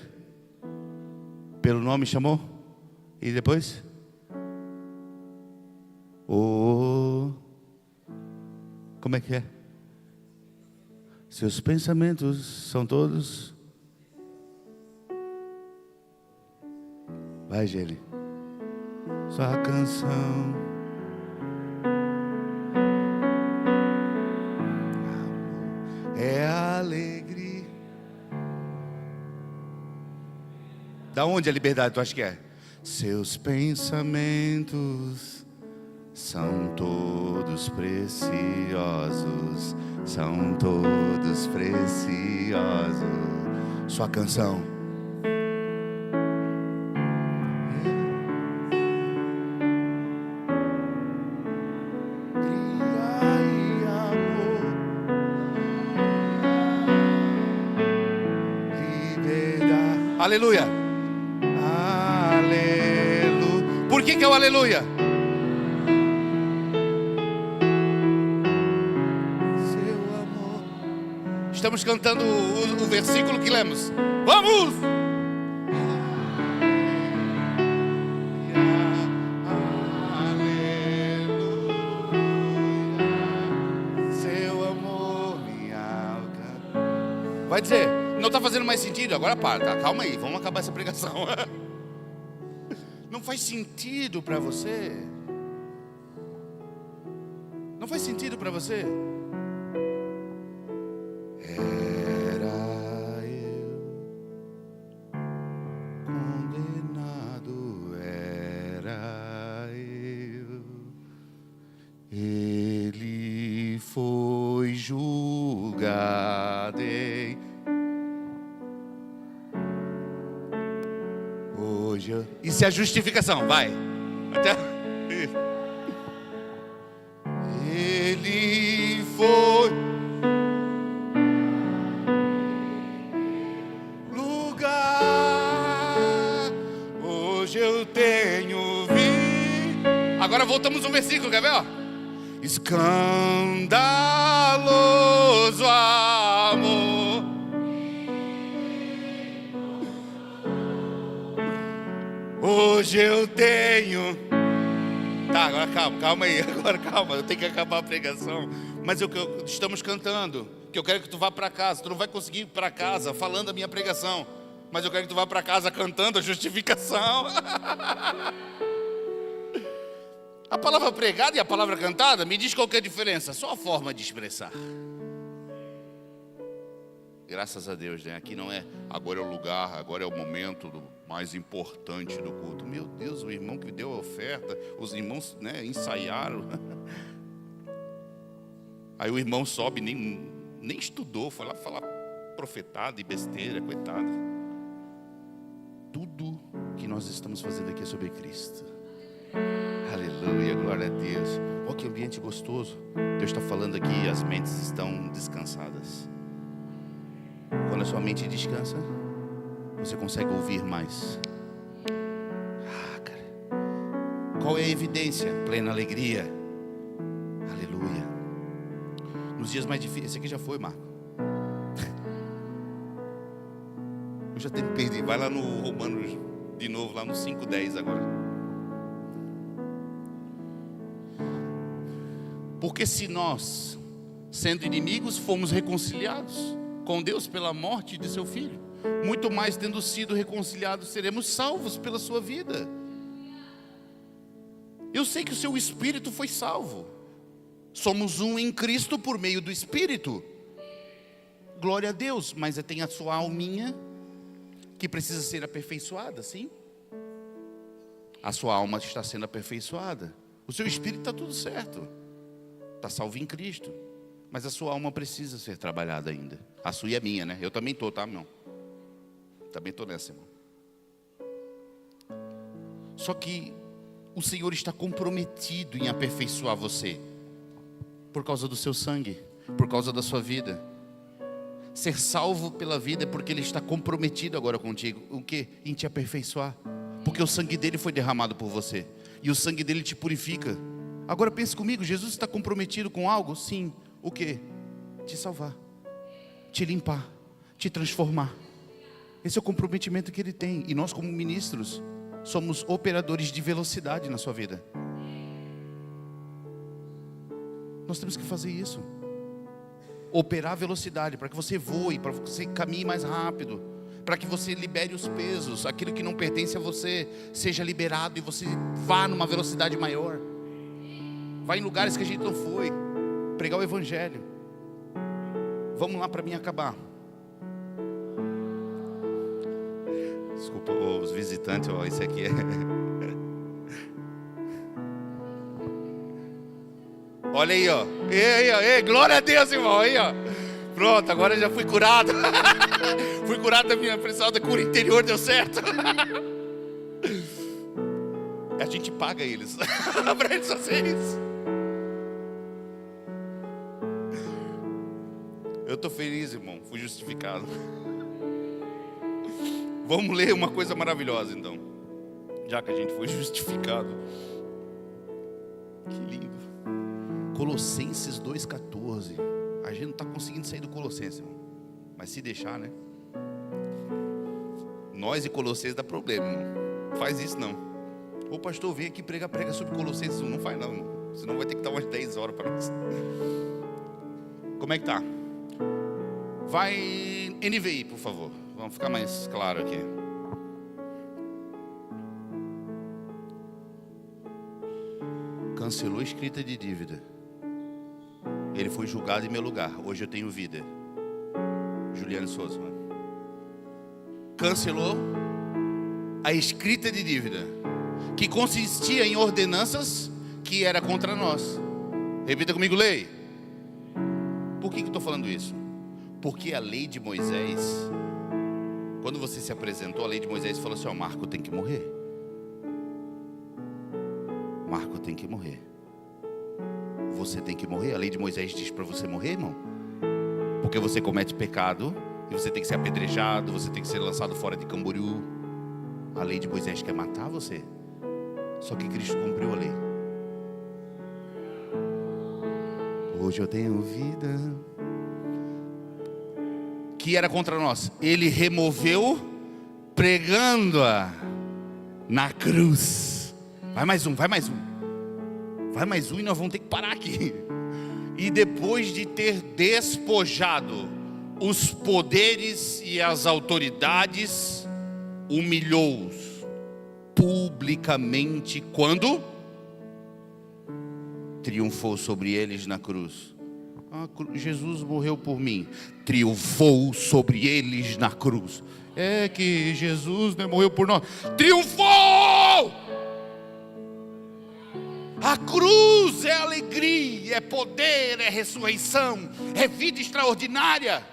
Pelo nome chamou? E depois? Como é que é? Seus pensamentos são todos... Vai, Geli. Sua canção. É a alegria. Da onde a liberdade tu acha que é? Seus pensamentos são todos preciosos. São todos preciosos. Sua canção. Aleluia. Aleluia. Por que é o aleluia? Seu amor. Estamos cantando o versículo que lemos. Vamos! Aleluia. Seu amor me alcança. Vai dizer. Não está fazendo mais sentido? Agora para, tá? Calma aí, vamos acabar essa pregação. Não faz sentido para você? Não faz sentido para você? Era eu condenado, era eu. Ele foi julgado. Isso é a justificação, vai. Até... Ele foi lugar. Hoje eu tenho vindo. Agora voltamos um versículo, quer ver? Ó? Escandaloso amor. Hoje eu tenho... Tá, agora calma aí. Agora calma, eu tenho que acabar a pregação. Mas estamos cantando, que eu quero que tu vá para casa. Tu não vai conseguir ir para casa falando a minha pregação. Mas eu quero que tu vá para casa cantando a justificação. A palavra pregada e a palavra cantada, me diz qual que é a diferença? Só a forma de expressar. Graças a Deus, né? Aqui não é agora é o lugar, agora é o momento mais importante do culto. Meu Deus, o irmão que deu a oferta, os irmãos, né, ensaiaram. Aí o irmão sobe, nem estudou, foi lá falar profetada e besteira, coitado. Tudo que nós estamos fazendo aqui é sobre Cristo. Aleluia, glória a Deus. Olha que ambiente gostoso. Deus está falando aqui e as mentes estão descansadas. Quando a sua mente descansa, você consegue ouvir mais. Cara, qual é a evidência? Plena alegria. Aleluia. Nos dias mais difíceis, esse aqui já foi, Marco. Eu já tenho perdido. Vai lá no Romanos de novo, lá no 5:10 agora. Porque se nós, sendo inimigos, fomos reconciliados com Deus pela morte de seu Filho, muito mais tendo sido reconciliados, seremos salvos pela sua vida. Eu sei que o seu espírito foi salvo. Somos um em Cristo por meio do Espírito. Glória a Deus. Mas tem a sua alminha que precisa ser aperfeiçoada, sim? A sua alma está sendo aperfeiçoada. O seu espírito está tudo certo. Está salvo em Cristo. Mas a sua alma precisa ser trabalhada ainda. A sua e a minha, né? Eu também estou, tá, irmão? Também estou nessa, irmão. Só que o Senhor está comprometido em aperfeiçoar você. Por causa do seu sangue. Por causa da sua vida. Ser salvo pela vida é porque Ele está comprometido agora contigo. O quê? Em te aperfeiçoar. Porque o sangue dele foi derramado por você. E o sangue dele te purifica. Agora pense comigo, Jesus está comprometido com algo? Sim. O quê? Te salvar, te limpar, te transformar. Esse é o comprometimento que Ele tem. E nós, como ministros, somos operadores de velocidade na sua vida. Nós temos que fazer isso. Operar velocidade, para que você voe, para que você caminhe mais rápido, para que você libere os pesos, aquilo que não pertence a você seja liberado e você vá numa velocidade maior. Vá em lugares que a gente não foi, pregar o Evangelho. Vamos lá para mim acabar. Desculpa os visitantes, ó, esse aqui é... Olha aí, ó. Ei, glória a Deus, irmão. Aí, ó. Pronto, agora eu já fui curado. Fui curado da minha pressão da cura interior, deu certo. A gente paga eles para eles fazerem isso. Eu estou feliz, irmão. Fui justificado. Vamos ler uma coisa maravilhosa, então. Já que a gente foi justificado. Que lindo. Colossenses 2,14. A gente não está conseguindo sair do Colossenses, irmão. Mas se deixar, né? Nós e Colossenses dá problema, irmão. Faz isso não. Ô pastor, vem aqui prega sobre Colossenses 1. Não faz não, irmão. Senão vai ter que dar umas 10 horas para nós. Como é que tá? Vai NVI, por favor. Vamos ficar mais claro aqui. Cancelou a escrita de dívida. Ele foi julgado em meu lugar. Hoje eu tenho vida. Juliano Souza. Cancelou a escrita de dívida, que consistia em ordenanças que era contra nós. Repita comigo, lei. Por que eu estou falando isso? Porque a lei de Moisés, quando você se apresentou, a lei de Moisés falou assim: ó, Marco tem que morrer. Marco tem que morrer. Você tem que morrer. A lei de Moisés diz para você morrer, irmão. Porque você comete pecado e você tem que ser apedrejado, você tem que ser lançado fora de Camboriú. A lei de Moisés quer matar você. Só que Cristo cumpriu a lei. Hoje eu tenho vida. Que era contra nós. Ele removeu, pregando-a na cruz. Vai mais um. Vai mais um e nós vamos ter que parar aqui. E depois de ter despojado os poderes e as autoridades, humilhou-os publicamente quando triunfou sobre eles na cruz. Jesus morreu por mim, triunfou sobre eles na cruz. É que Jesus não morreu por nós, triunfou! A cruz é alegria, é poder, é ressurreição, é vida extraordinária.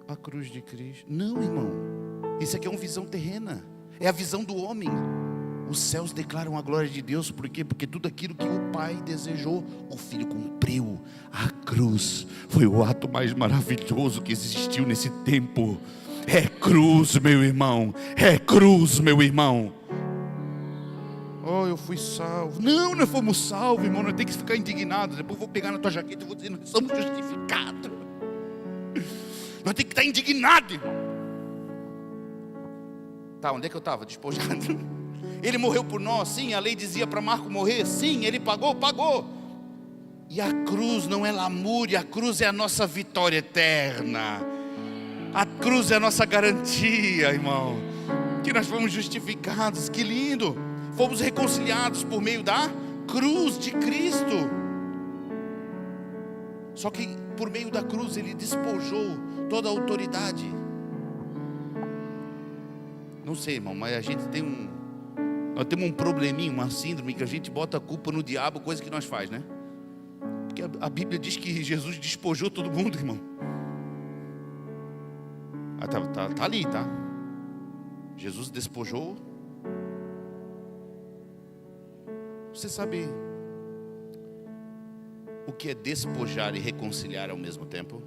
A cruz de Cristo, não, irmão, isso aqui é uma visão terrena, é a visão do homem. Os céus declaram a glória de Deus, por quê? Porque tudo aquilo que o Pai desejou, o Filho cumpriu. A cruz foi o ato mais maravilhoso que existiu nesse tempo. É cruz, meu irmão, é cruz, meu irmão. Oh, eu fui salvo. Não, nós fomos salvos, irmão, nós temos que ficar indignados. Depois eu vou pegar na tua jaqueta e vou dizer, nós somos justificados. Nós temos que estar indignados, irmão. Tá, onde é que eu estava? Despojado. Ele morreu por nós, sim, a lei dizia para Marco morrer, sim, ele pagou. E a cruz não é lamúria, a cruz é a nossa vitória eterna. A cruz é a nossa garantia, irmão, que nós fomos justificados, que lindo. Fomos reconciliados por meio da cruz de Cristo. Só que por meio da cruz ele despojou toda a autoridade. Não sei, irmão, mas a gente nós temos um probleminha, uma síndrome, que a gente bota a culpa no diabo, coisa que nós faz, né? Porque a Bíblia diz que Jesus despojou todo mundo, irmão. Tá ali, tá? Jesus despojou. Você sabe o que é despojar e reconciliar ao mesmo tempo?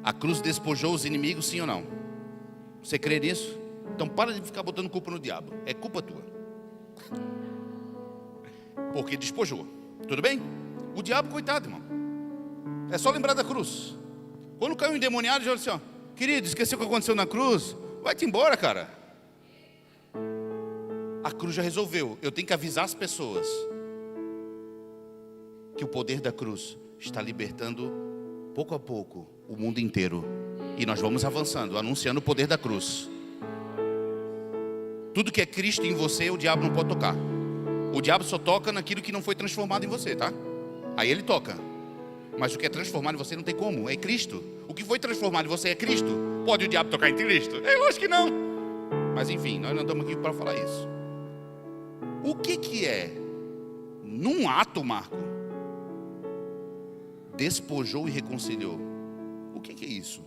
A cruz despojou os inimigos, sim ou não? Você crê nisso? Então para de ficar botando culpa no diabo, é culpa tua. Porque despojou, tudo bem? O diabo, coitado, irmão, é só lembrar da cruz. Quando caiu um endemoniado, já disse, ó, querido, esqueceu o que aconteceu na cruz? Vai-te embora, cara. A cruz já resolveu. Eu tenho que avisar as pessoas que o poder da cruz está libertando pouco a pouco o mundo inteiro. E nós vamos avançando, anunciando o poder da cruz. Tudo que é Cristo em você, o diabo não pode tocar. O diabo só toca naquilo que não foi transformado em você, tá? Aí ele toca. Mas o que é transformado em você não tem como, é Cristo. O que foi transformado em você é Cristo. Pode o diabo tocar em Cristo? É lógico que não. Mas enfim, nós não estamos aqui para falar isso. O que é, num ato, Marco, despojou e reconciliou? O que é isso?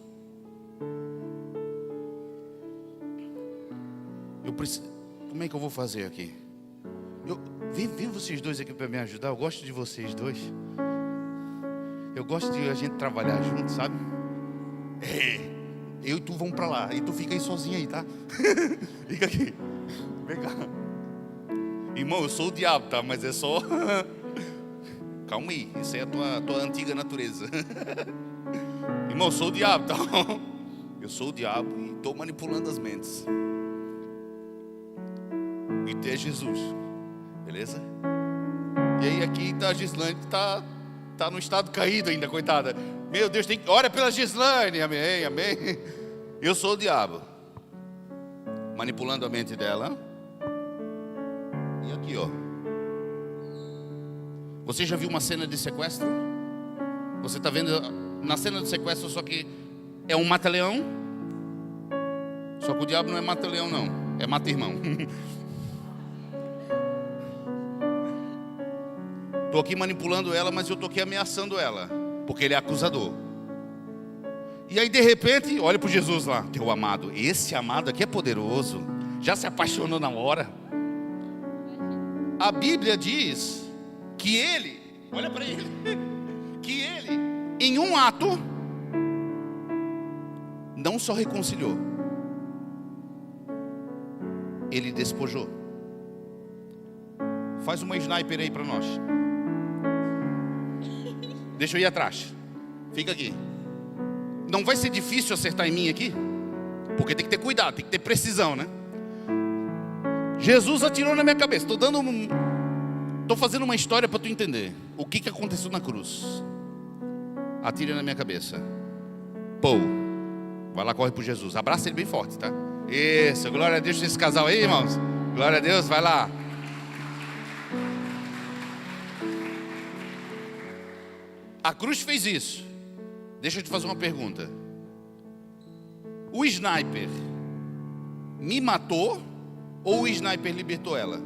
Como é que eu vou fazer aqui? Vem vocês dois aqui para me ajudar. Eu gosto de vocês dois. Eu gosto de a gente trabalhar junto, sabe? Eu e tu vamos para lá. E tu fica aí sozinho aí, tá? Fica aqui. Vem cá. Irmão, eu sou o diabo, tá? Mas é só... Calma aí. Isso é a tua antiga natureza. Irmão, eu sou o diabo, tá? Eu sou o diabo e estou manipulando as mentes. E tu é Jesus, beleza? E aí aqui está a Gislane, que tá no estado caído ainda, coitada. Meu Deus, ora pela Gislane, amém, amém. Eu sou o diabo, manipulando a mente dela. E aqui, ó. Você já viu uma cena de sequestro? Você está vendo na cena de sequestro, só que é um mata-leão. Só que o diabo não é mata-leão, não, é mata-irmão. Estou aqui manipulando ela, mas eu estou aqui ameaçando ela, porque ele é acusador. E aí de repente, olha para Jesus lá, teu amado. Esse amado aqui é poderoso, já se apaixonou na hora. A Bíblia diz que ele, olha para ele, que ele, em um ato, não só reconciliou, ele despojou. Faz uma sniper aí para nós. Deixa eu ir atrás. Fica aqui. Não vai ser difícil acertar em mim aqui, porque tem que ter cuidado, tem que ter precisão, né? Jesus atirou na minha cabeça. Estou fazendo uma história para tu entender o que aconteceu na cruz. atire na minha cabeça. Pou. Vai lá, corre por Jesus. Abraça ele bem forte, tá? Isso, glória a Deus. Esse casal aí, irmãos. Glória a Deus, vai lá. A cruz fez isso. Deixa eu te fazer uma pergunta. O sniper me matou ou o sniper libertou ela?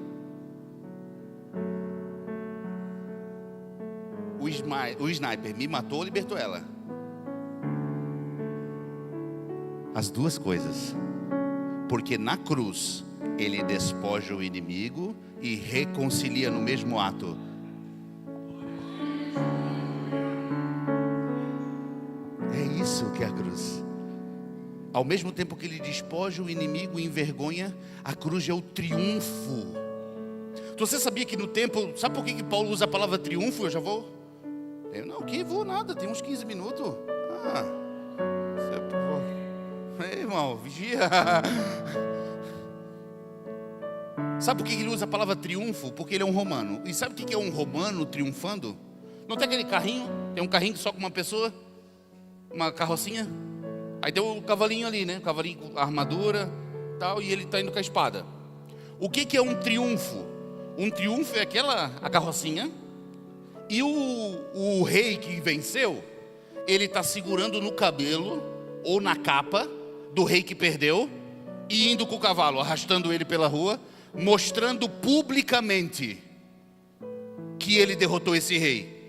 O sniper me matou ou libertou ela? As duas coisas. Porque na cruz ele despoja o inimigo e reconcilia no mesmo ato. É isso que é a cruz. Ao mesmo tempo que ele despoja o inimigo e envergonha, a cruz é o triunfo. Você sabia que no templo, sabe por que Paulo usa a palavra triunfo? Eu já vou. Eu não, que vou nada, tem uns 15 minutos. Ei, irmão, vigia. Sabe por que ele usa a palavra triunfo? Porque ele é um romano. E sabe o que é um romano triunfando? Não tem aquele carrinho? Tem um carrinho só com uma pessoa? Uma carrocinha? Aí tem o cavalinho ali, né? O cavalinho com armadura tal, e ele está indo com a espada. O que é um triunfo? Um triunfo é a carrocinha. E o rei que venceu, ele está segurando no cabelo ou na capa do rei que perdeu e indo com o cavalo, arrastando ele pela rua, mostrando publicamente que ele derrotou esse rei.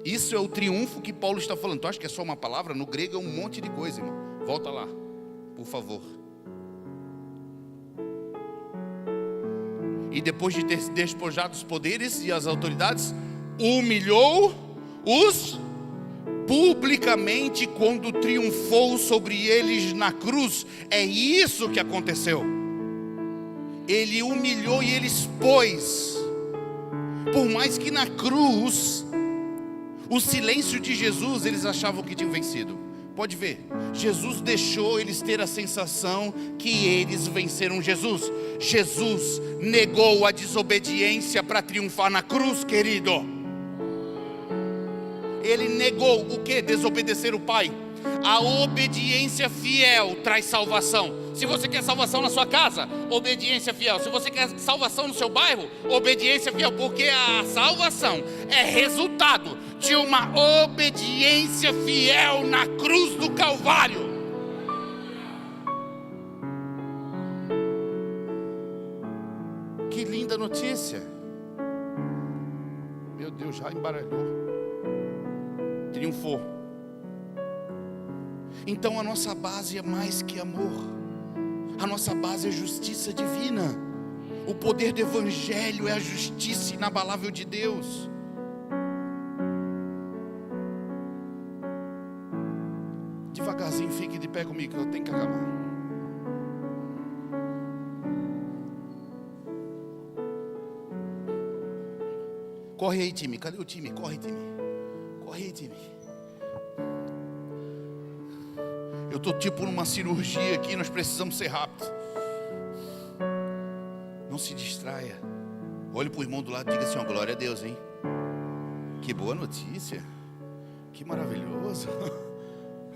Isso é o triunfo que Paulo está falando. Tu acha que é só uma palavra? No grego é um monte de coisa, irmão. Volta lá, por favor. E depois de ter despojado os poderes e as autoridades, humilhou-os publicamente quando triunfou sobre eles na cruz. É isso que aconteceu. Ele humilhou e ele expôs. Por mais que na cruz, o silêncio de Jesus, eles achavam que tinham vencido. Pode ver, Jesus deixou eles ter a sensação que eles venceram Jesus. Jesus negou a desobediência para triunfar na cruz, querido. Ele negou o que? Desobedecer o Pai. A obediência fiel traz salvação. Se você quer salvação na sua casa, obediência fiel. Se você quer salvação no seu bairro, obediência fiel. Porque a salvação é resultado de uma obediência fiel na cruz do Calvário. Que linda notícia. Meu Deus, já embaralhou. Triunfou. Então a nossa base é mais que amor. A nossa base é justiça divina. O poder do Evangelho é a justiça inabalável de Deus. Devagarzinho, fique de pé comigo, eu tenho que acalmar. Corre aí, time. Cadê o time? Corre, time. Corre aí, time. Eu estou tipo numa cirurgia aqui, nós precisamos ser rápidos. Não se distraia. Olhe para o irmão do lado e diga assim: ó, glória a Deus, hein? Que boa notícia. Que maravilhoso.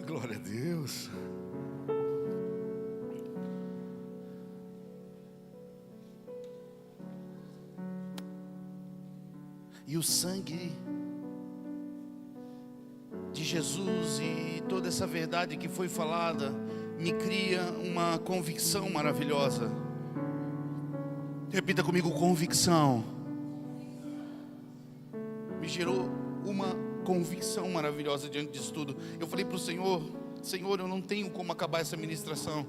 Glória a Deus. E o sangue de Jesus e toda essa verdade que foi falada me cria uma convicção maravilhosa. Repita comigo: convicção. Me gerou uma convicção maravilhosa diante disso tudo. Eu falei para o Senhor: Senhor, eu não tenho como acabar essa ministração.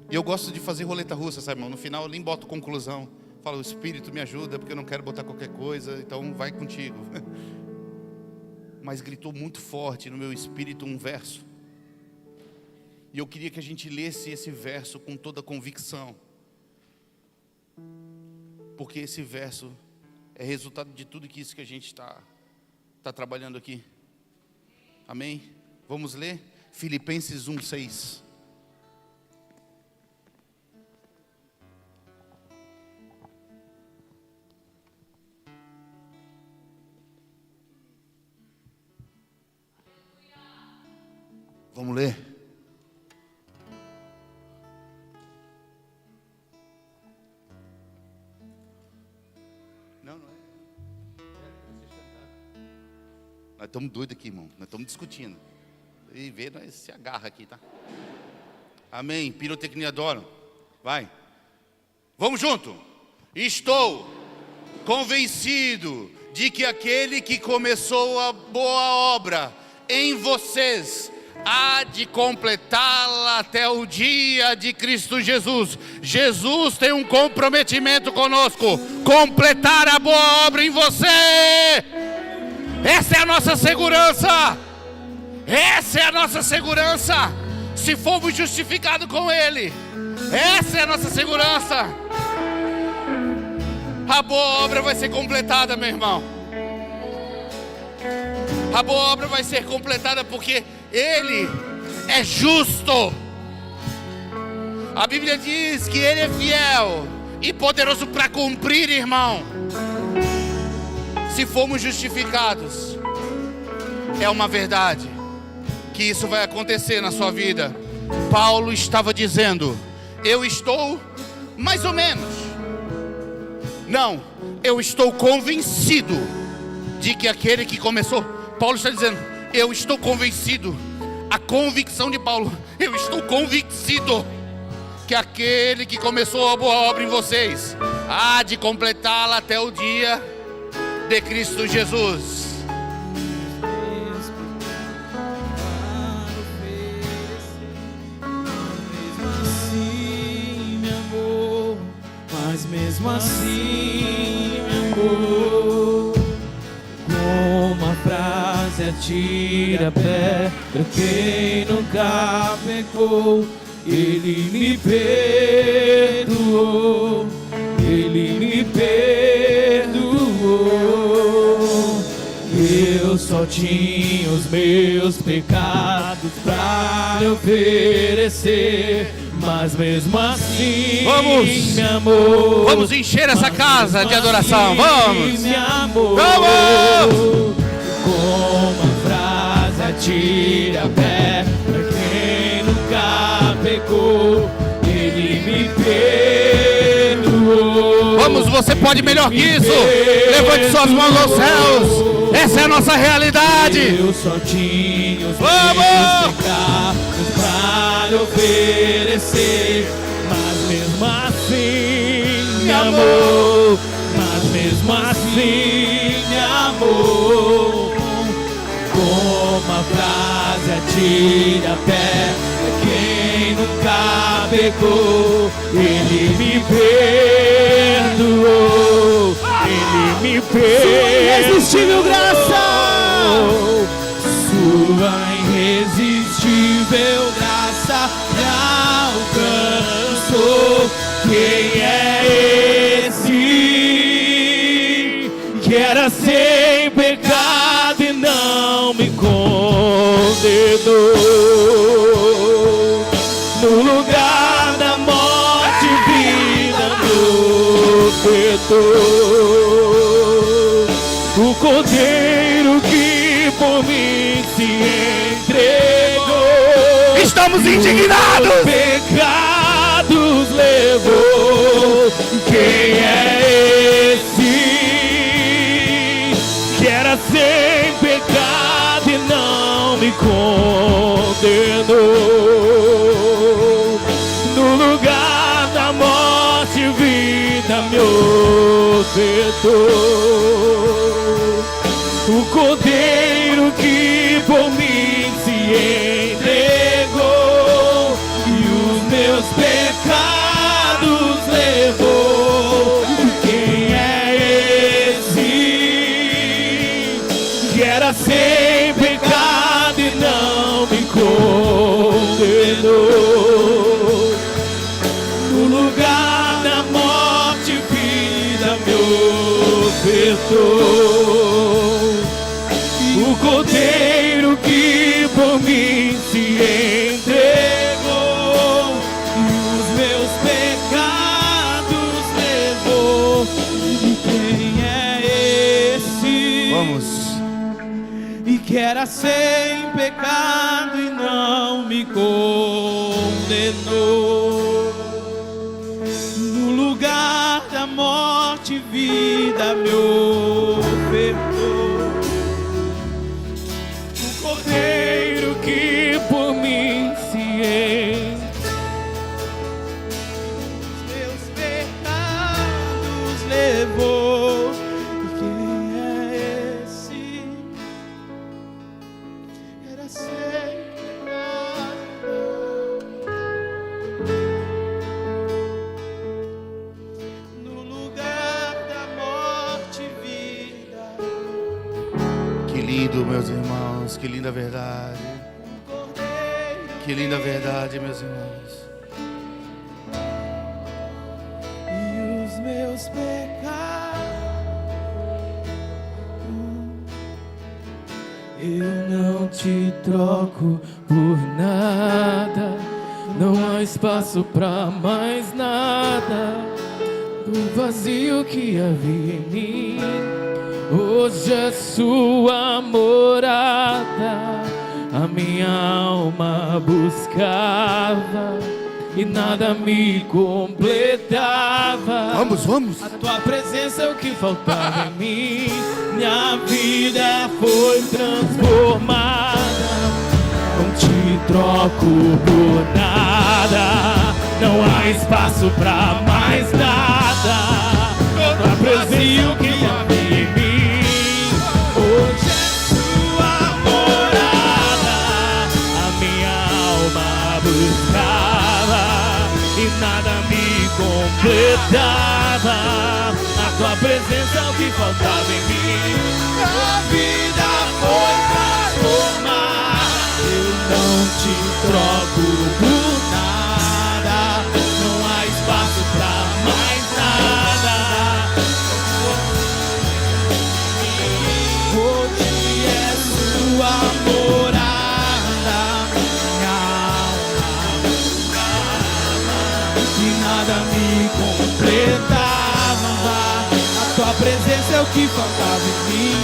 E eu gosto de fazer roleta russa, sabe, irmão? No final eu nem boto conclusão. Falo: o Espírito me ajuda, porque eu não quero botar qualquer coisa, então vai contigo. Mas gritou muito forte no meu espírito um verso. E eu queria que a gente lesse esse verso com toda convicção. Porque esse verso é resultado de tudo isso que a gente está trabalhando aqui. Amém? Vamos ler? Filipenses 1:6. Vamos ler. Não é. Nós estamos doidos aqui, irmão. Nós estamos discutindo. E vê, nós se agarra aqui, tá? Amém. Pirotecnia adoro. Vai. Vamos junto. Estou convencido de que aquele que começou a boa obra em vocês há de completá-la até o dia de Cristo Jesus. Jesus tem um comprometimento conosco: completar a boa obra em você. Essa é a nossa segurança. Essa é a nossa segurança. Se formos justificados com Ele, essa é a nossa segurança. A boa obra vai ser completada, meu irmão. A boa obra vai ser completada porque Ele é justo. A Bíblia diz que Ele é fiel e poderoso para cumprir, irmão. Se formos justificados, é uma verdade que isso vai acontecer na sua vida. Paulo estava dizendo: eu estou mais ou menos. Não, eu estou convencido de que aquele que começou. Paulo está dizendo: eu estou convencido. A convicção de Paulo: eu estou convencido que aquele que começou a boa obra em vocês há de completá-la até o dia de Cristo Jesus. Mas mesmo assim me amou. Com uma frase atira a pedra quem nunca pecou. Ele me perdoou. Ele me perdoou. Eu só tinha os meus pecados pra lhe oferecer, mas mesmo assim me amou. Vamos encher essa casa de adoração. Vamos! Me amou. Vamos! Com uma frase atira a pedra quem nunca pecou. Ele me perdoou. Vamos, você pode melhor que isso. Levante suas mãos aos céus. Essa é a nossa realidade. Eu só tinha os meus pecados pra lhe oferecer, mas mesmo assim me amou. Mas mesmo assim me amou. Com uma frase atira a pedra quem nunca pecou. Ele me perdoou. Ele me perdoou. Sua irresistível graça. Sua irresistível graça me alcançou. Quem é esse que era sem pecado e não me condenou? No lugar da morte, vida me ofertou. O Cordeiro que por mim se entregou. Estamos indignados. Pecados levou. Quem é esse que era sem pecado e não me condenou? No lugar da morte, vida me ofertou. O Cordeiro que por mim se entregou e os meus pecados levou. Quem é esse que era sem pecado e não me condenou? No lugar da morte, vida me ofertou. O Cordeiro que por mim se entregou e os meus pecados levou. E quem é esse? Vamos. E que era sem pecado e não me condenou. No lugar da morte, vida me ofertou. O Cordeiro que por mim se entregou. Os meus pecados levou. E quem é esse? Era sem pecado. No lugar da morte, vida. Que lindo, meus irmãos, que linda verdade. Que linda verdade, meus irmãos. E os meus pecados eu não te troco por nada. Não há espaço pra mais nada. Do vazio que havia em mim, hoje é sua morada. A minha alma buscava e nada me completava. Vamos. A tua presença é o que faltava em mim. Minha vida foi transformada. Não te troco por nada. Não há espaço pra mais nada. A tua presença é o que faltava em mim. Hoje é sua morada. A minha alma buscava e nada me completava. A tua presença é o que faltava em mim. A vida foi transformada. Eu não te troco por nada. Não há espaço pra mais nada. Hoje é sua morada. Minha alma e nada me completava. A tua presença é o que faltava em mim.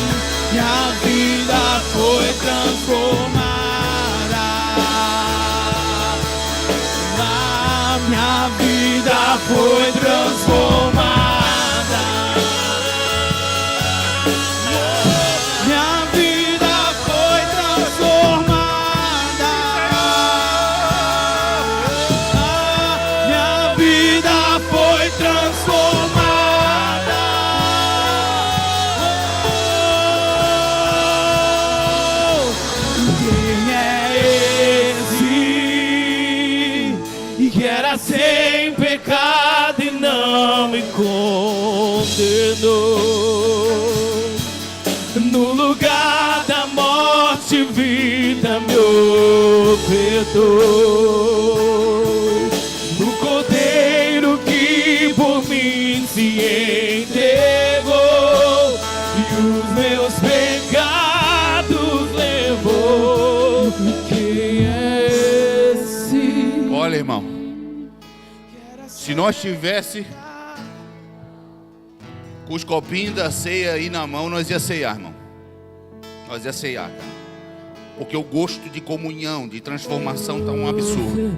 Minha vida foi transformada. A minha vida foi transformada. Minha vida foi transformada. Minha vida foi transformada. Quem é esse? E que era sem pecado e não me condenou. No lugar da morte, vida me ofertou. O Cordeiro que por mim se entregou e os meus pecados levou. Quem é esse? Olha, irmão, se nós tivesse com os copinhos da ceia aí na mão, nós ia ceiar, irmão. Nós ia ceiar, cara. Porque o gosto de comunhão, de transformação tá um absurdo.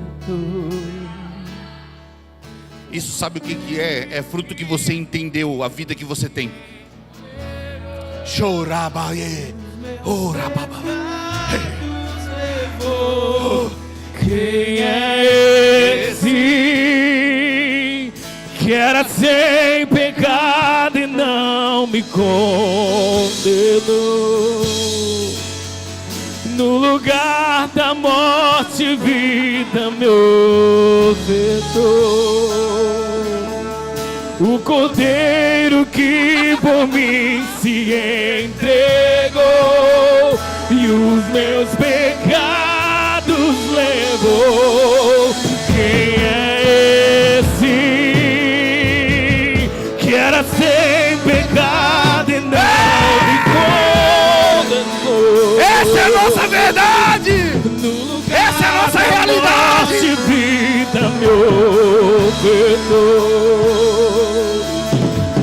Isso sabe o que é? É fruto que você entendeu, a vida que você tem. Chorabaie, orababa. Quem é esse que era sem pecado e não me condenou? No lugar da morte, vida me ofertou. O Cordeiro que por mim se entregou e os meus pecados levou. Quem é esse que era sem pecado e não me condenou? Essa é a nossa verdade! Essa é a nossa realidade! Vida me ofertou.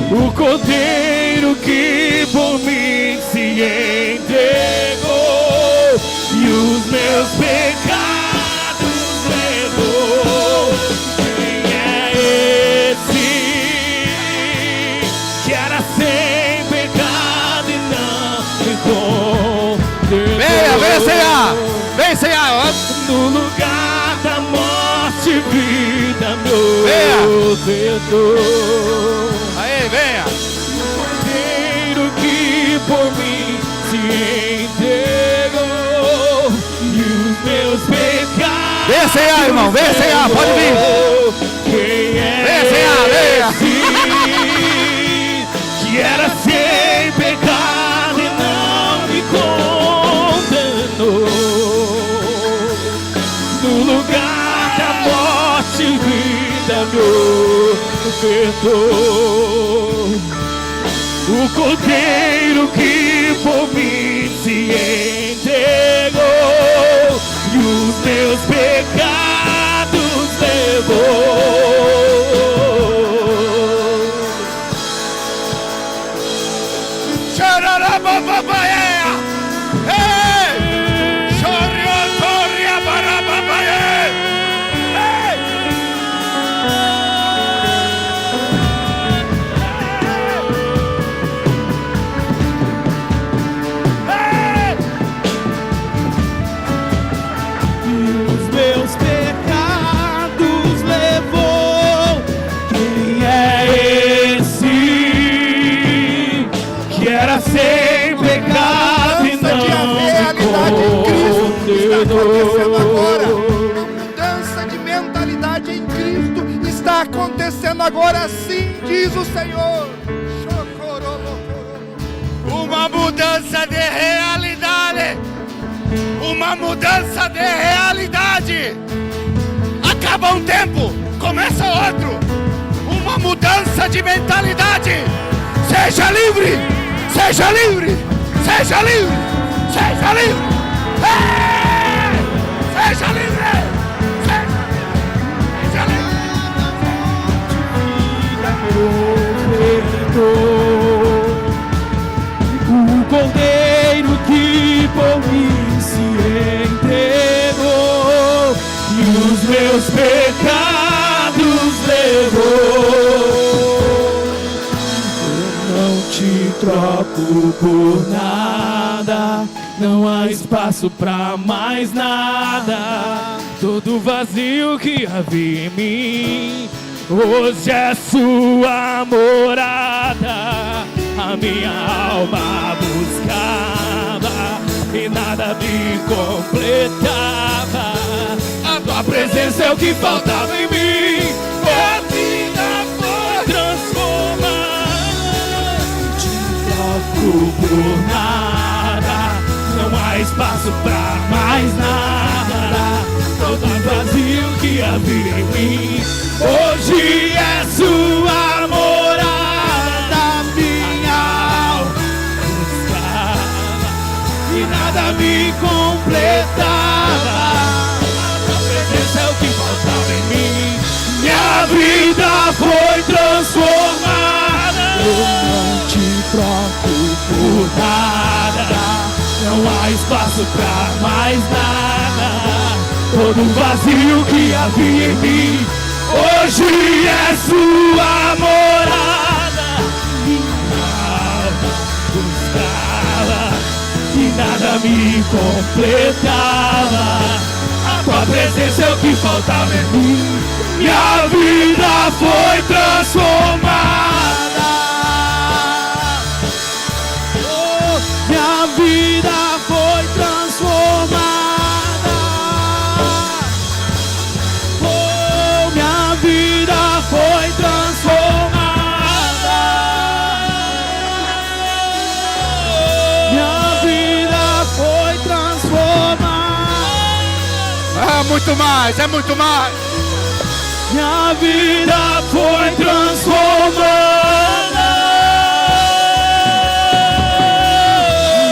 O Cordeiro que por mim se entregou meus pecados levou. Quem é esse que era sem pecado e não me condenou? Venha, Senhor! Vem, Senhor! No lugar da morte, vida me ofertou. Aí, venha! Cordeiro que por mim se entregou, e os meus pecados. Vem, Senhor, irmão! Vem, Senhor! Pode vir! Quem é Vem, Senhor! Venha! esse que era sem pecado e não me condenou? No lugar da morte, vida me ofertou. O cordeiro que por mim se entregou, e os meus pecados levou. Chororabababaiê! Ei! Choriotoriabarababaê! Ei! Ei! E os meus pecados levou. Quem é esse que era sem pecado e não me condenou? Mudança de mentalidade em Cristo está acontecendo agora, sim, diz o Senhor. Uma mudança de realidade. Uma mudança de realidade. Acaba um tempo, começa outro. Uma mudança de mentalidade. Seja livre, seja livre, seja livre, seja livre. Ei! Seja livre, seja livre. O cordeiro que por mim se entregou, e os meus pecados levou. Eu não te troco por nada, não há espaço pra mais nada. Todo vazio que havia em mim hoje é sua morada. A minha alma buscava e nada me completava. A tua presença é o que faltava em mim. A vida foi transformada. Te troco por nada, não há espaço pra mais nada. Todo vazio que havia em mim hoje é sua morada. Minha alma buscava e nada me completava. A tua presença é o que faltava em mim. Minha vida foi transformada. Eu não te troco por nada, não há espaço pra mais nada. Todo vazio que havia em mim hoje é sua morada. Minha alma buscava e nada me completava. A tua presença é o que faltava em mim. Minha vida foi transformada. Oh, minha vida foi transformada. Oh, minha vida foi transformada. Minha vida foi transformada. É muito mais, é muito mais. Minha vida foi transformada.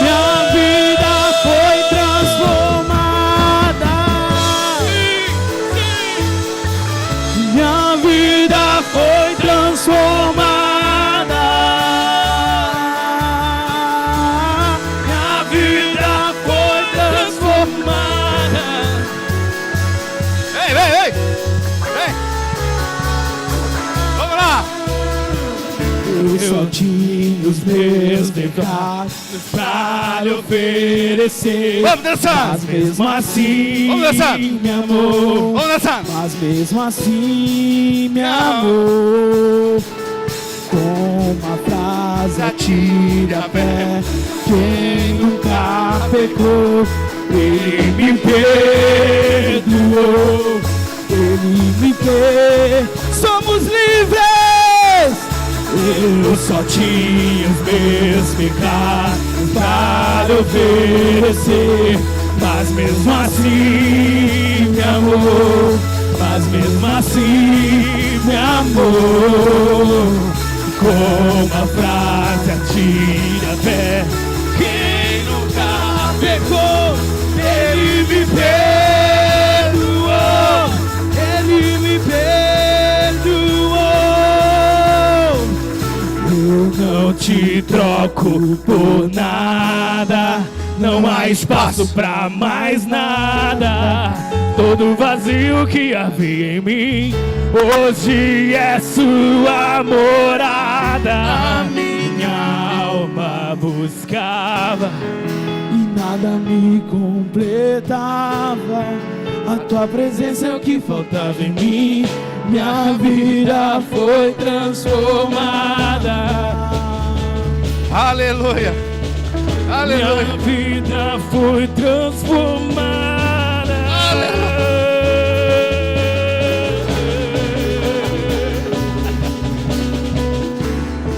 Minha vida foi transformada. Minha vida foi transformada. Minha vida foi transformada. só tinha os meus pecados pra lhe oferecer. Vamos dançar! Mas mesmo assim Vamos dançar! me amou. Vamos dançar! Mas mesmo assim me amou. Com uma frase atire a pé. Quem nunca pecou, Ele me perdoou. Ele me perdoou. Somos livres. Eu só tinha os meus pecados pra lhe oferecer. Mas mesmo assim me amou. Mas mesmo assim me amou. Com uma frase atira a pé. Quem nunca pecou, Ele me perdoou. Ele me perdoou. Eu não te troco por nada. Não há espaço pra mais nada. Todo vazio que havia em mim hoje é sua morada. A minha alma buscava e nada me completava. A tua presença é o que faltava em mim. Minha vida foi transformada. Aleluia! Aleluia! Minha vida foi transformada.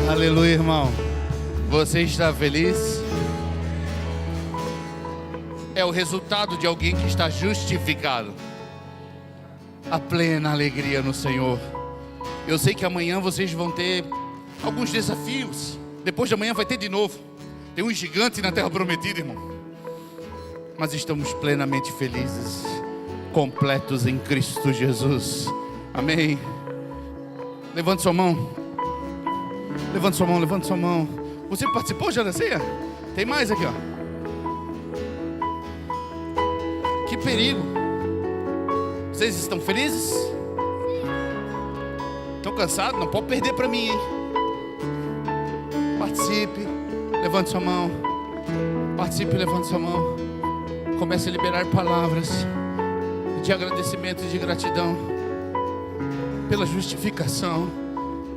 Aleluia, irmão. Você está feliz? É o resultado de alguém que está justificado. A plena alegria no Senhor. Eu sei que amanhã vocês vão ter alguns desafios. Depois de amanhã vai ter de novo. Tem um gigante na terra prometida, irmão. Mas estamos plenamente felizes, completos em Cristo Jesus. Amém. Levante sua mão. Levante sua mão, levante sua mão. Você participou já da ceia? Tem mais aqui, ó. Que perigo. Vocês estão felizes? Estão cansados? Não pode perder para mim, hein? Participe. Levante sua mão. Participe, levante sua mão. Comece a liberar palavras de agradecimento e de gratidão pela justificação.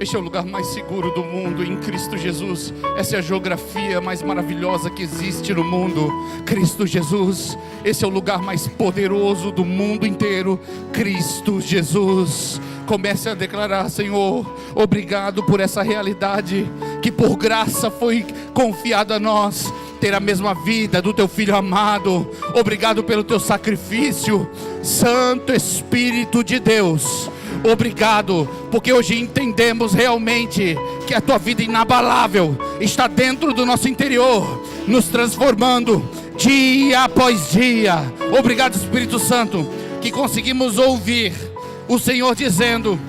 Este é o lugar mais seguro do mundo em Cristo Jesus. Essa é a geografia mais maravilhosa que existe no mundo. Cristo Jesus. Esse é o lugar mais poderoso do mundo inteiro. Cristo Jesus. Comece a declarar: Senhor, obrigado por essa realidade que por graça foi confiada a nós. Ter a mesma vida do teu Filho amado. Obrigado pelo teu sacrifício. Santo Espírito de Deus, obrigado, porque hoje entendemos realmente que a tua vida inabalável está dentro do nosso interior, nos transformando dia após dia. Obrigado, Espírito Santo, que conseguimos ouvir o Senhor dizendo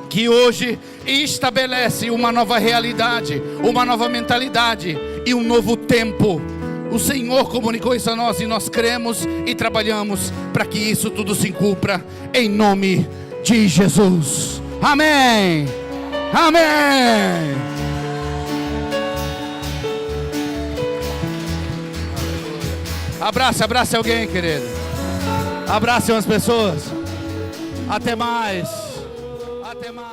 que hoje estabelece uma nova realidade, uma nova mentalidade e um novo tempo. O Senhor comunicou isso a nós e nós cremos e trabalhamos para que isso tudo se cumpra em nome de Jesus. Amém. Amém. Abrace alguém, querido. Abrace umas pessoas. Até mais. Até mais.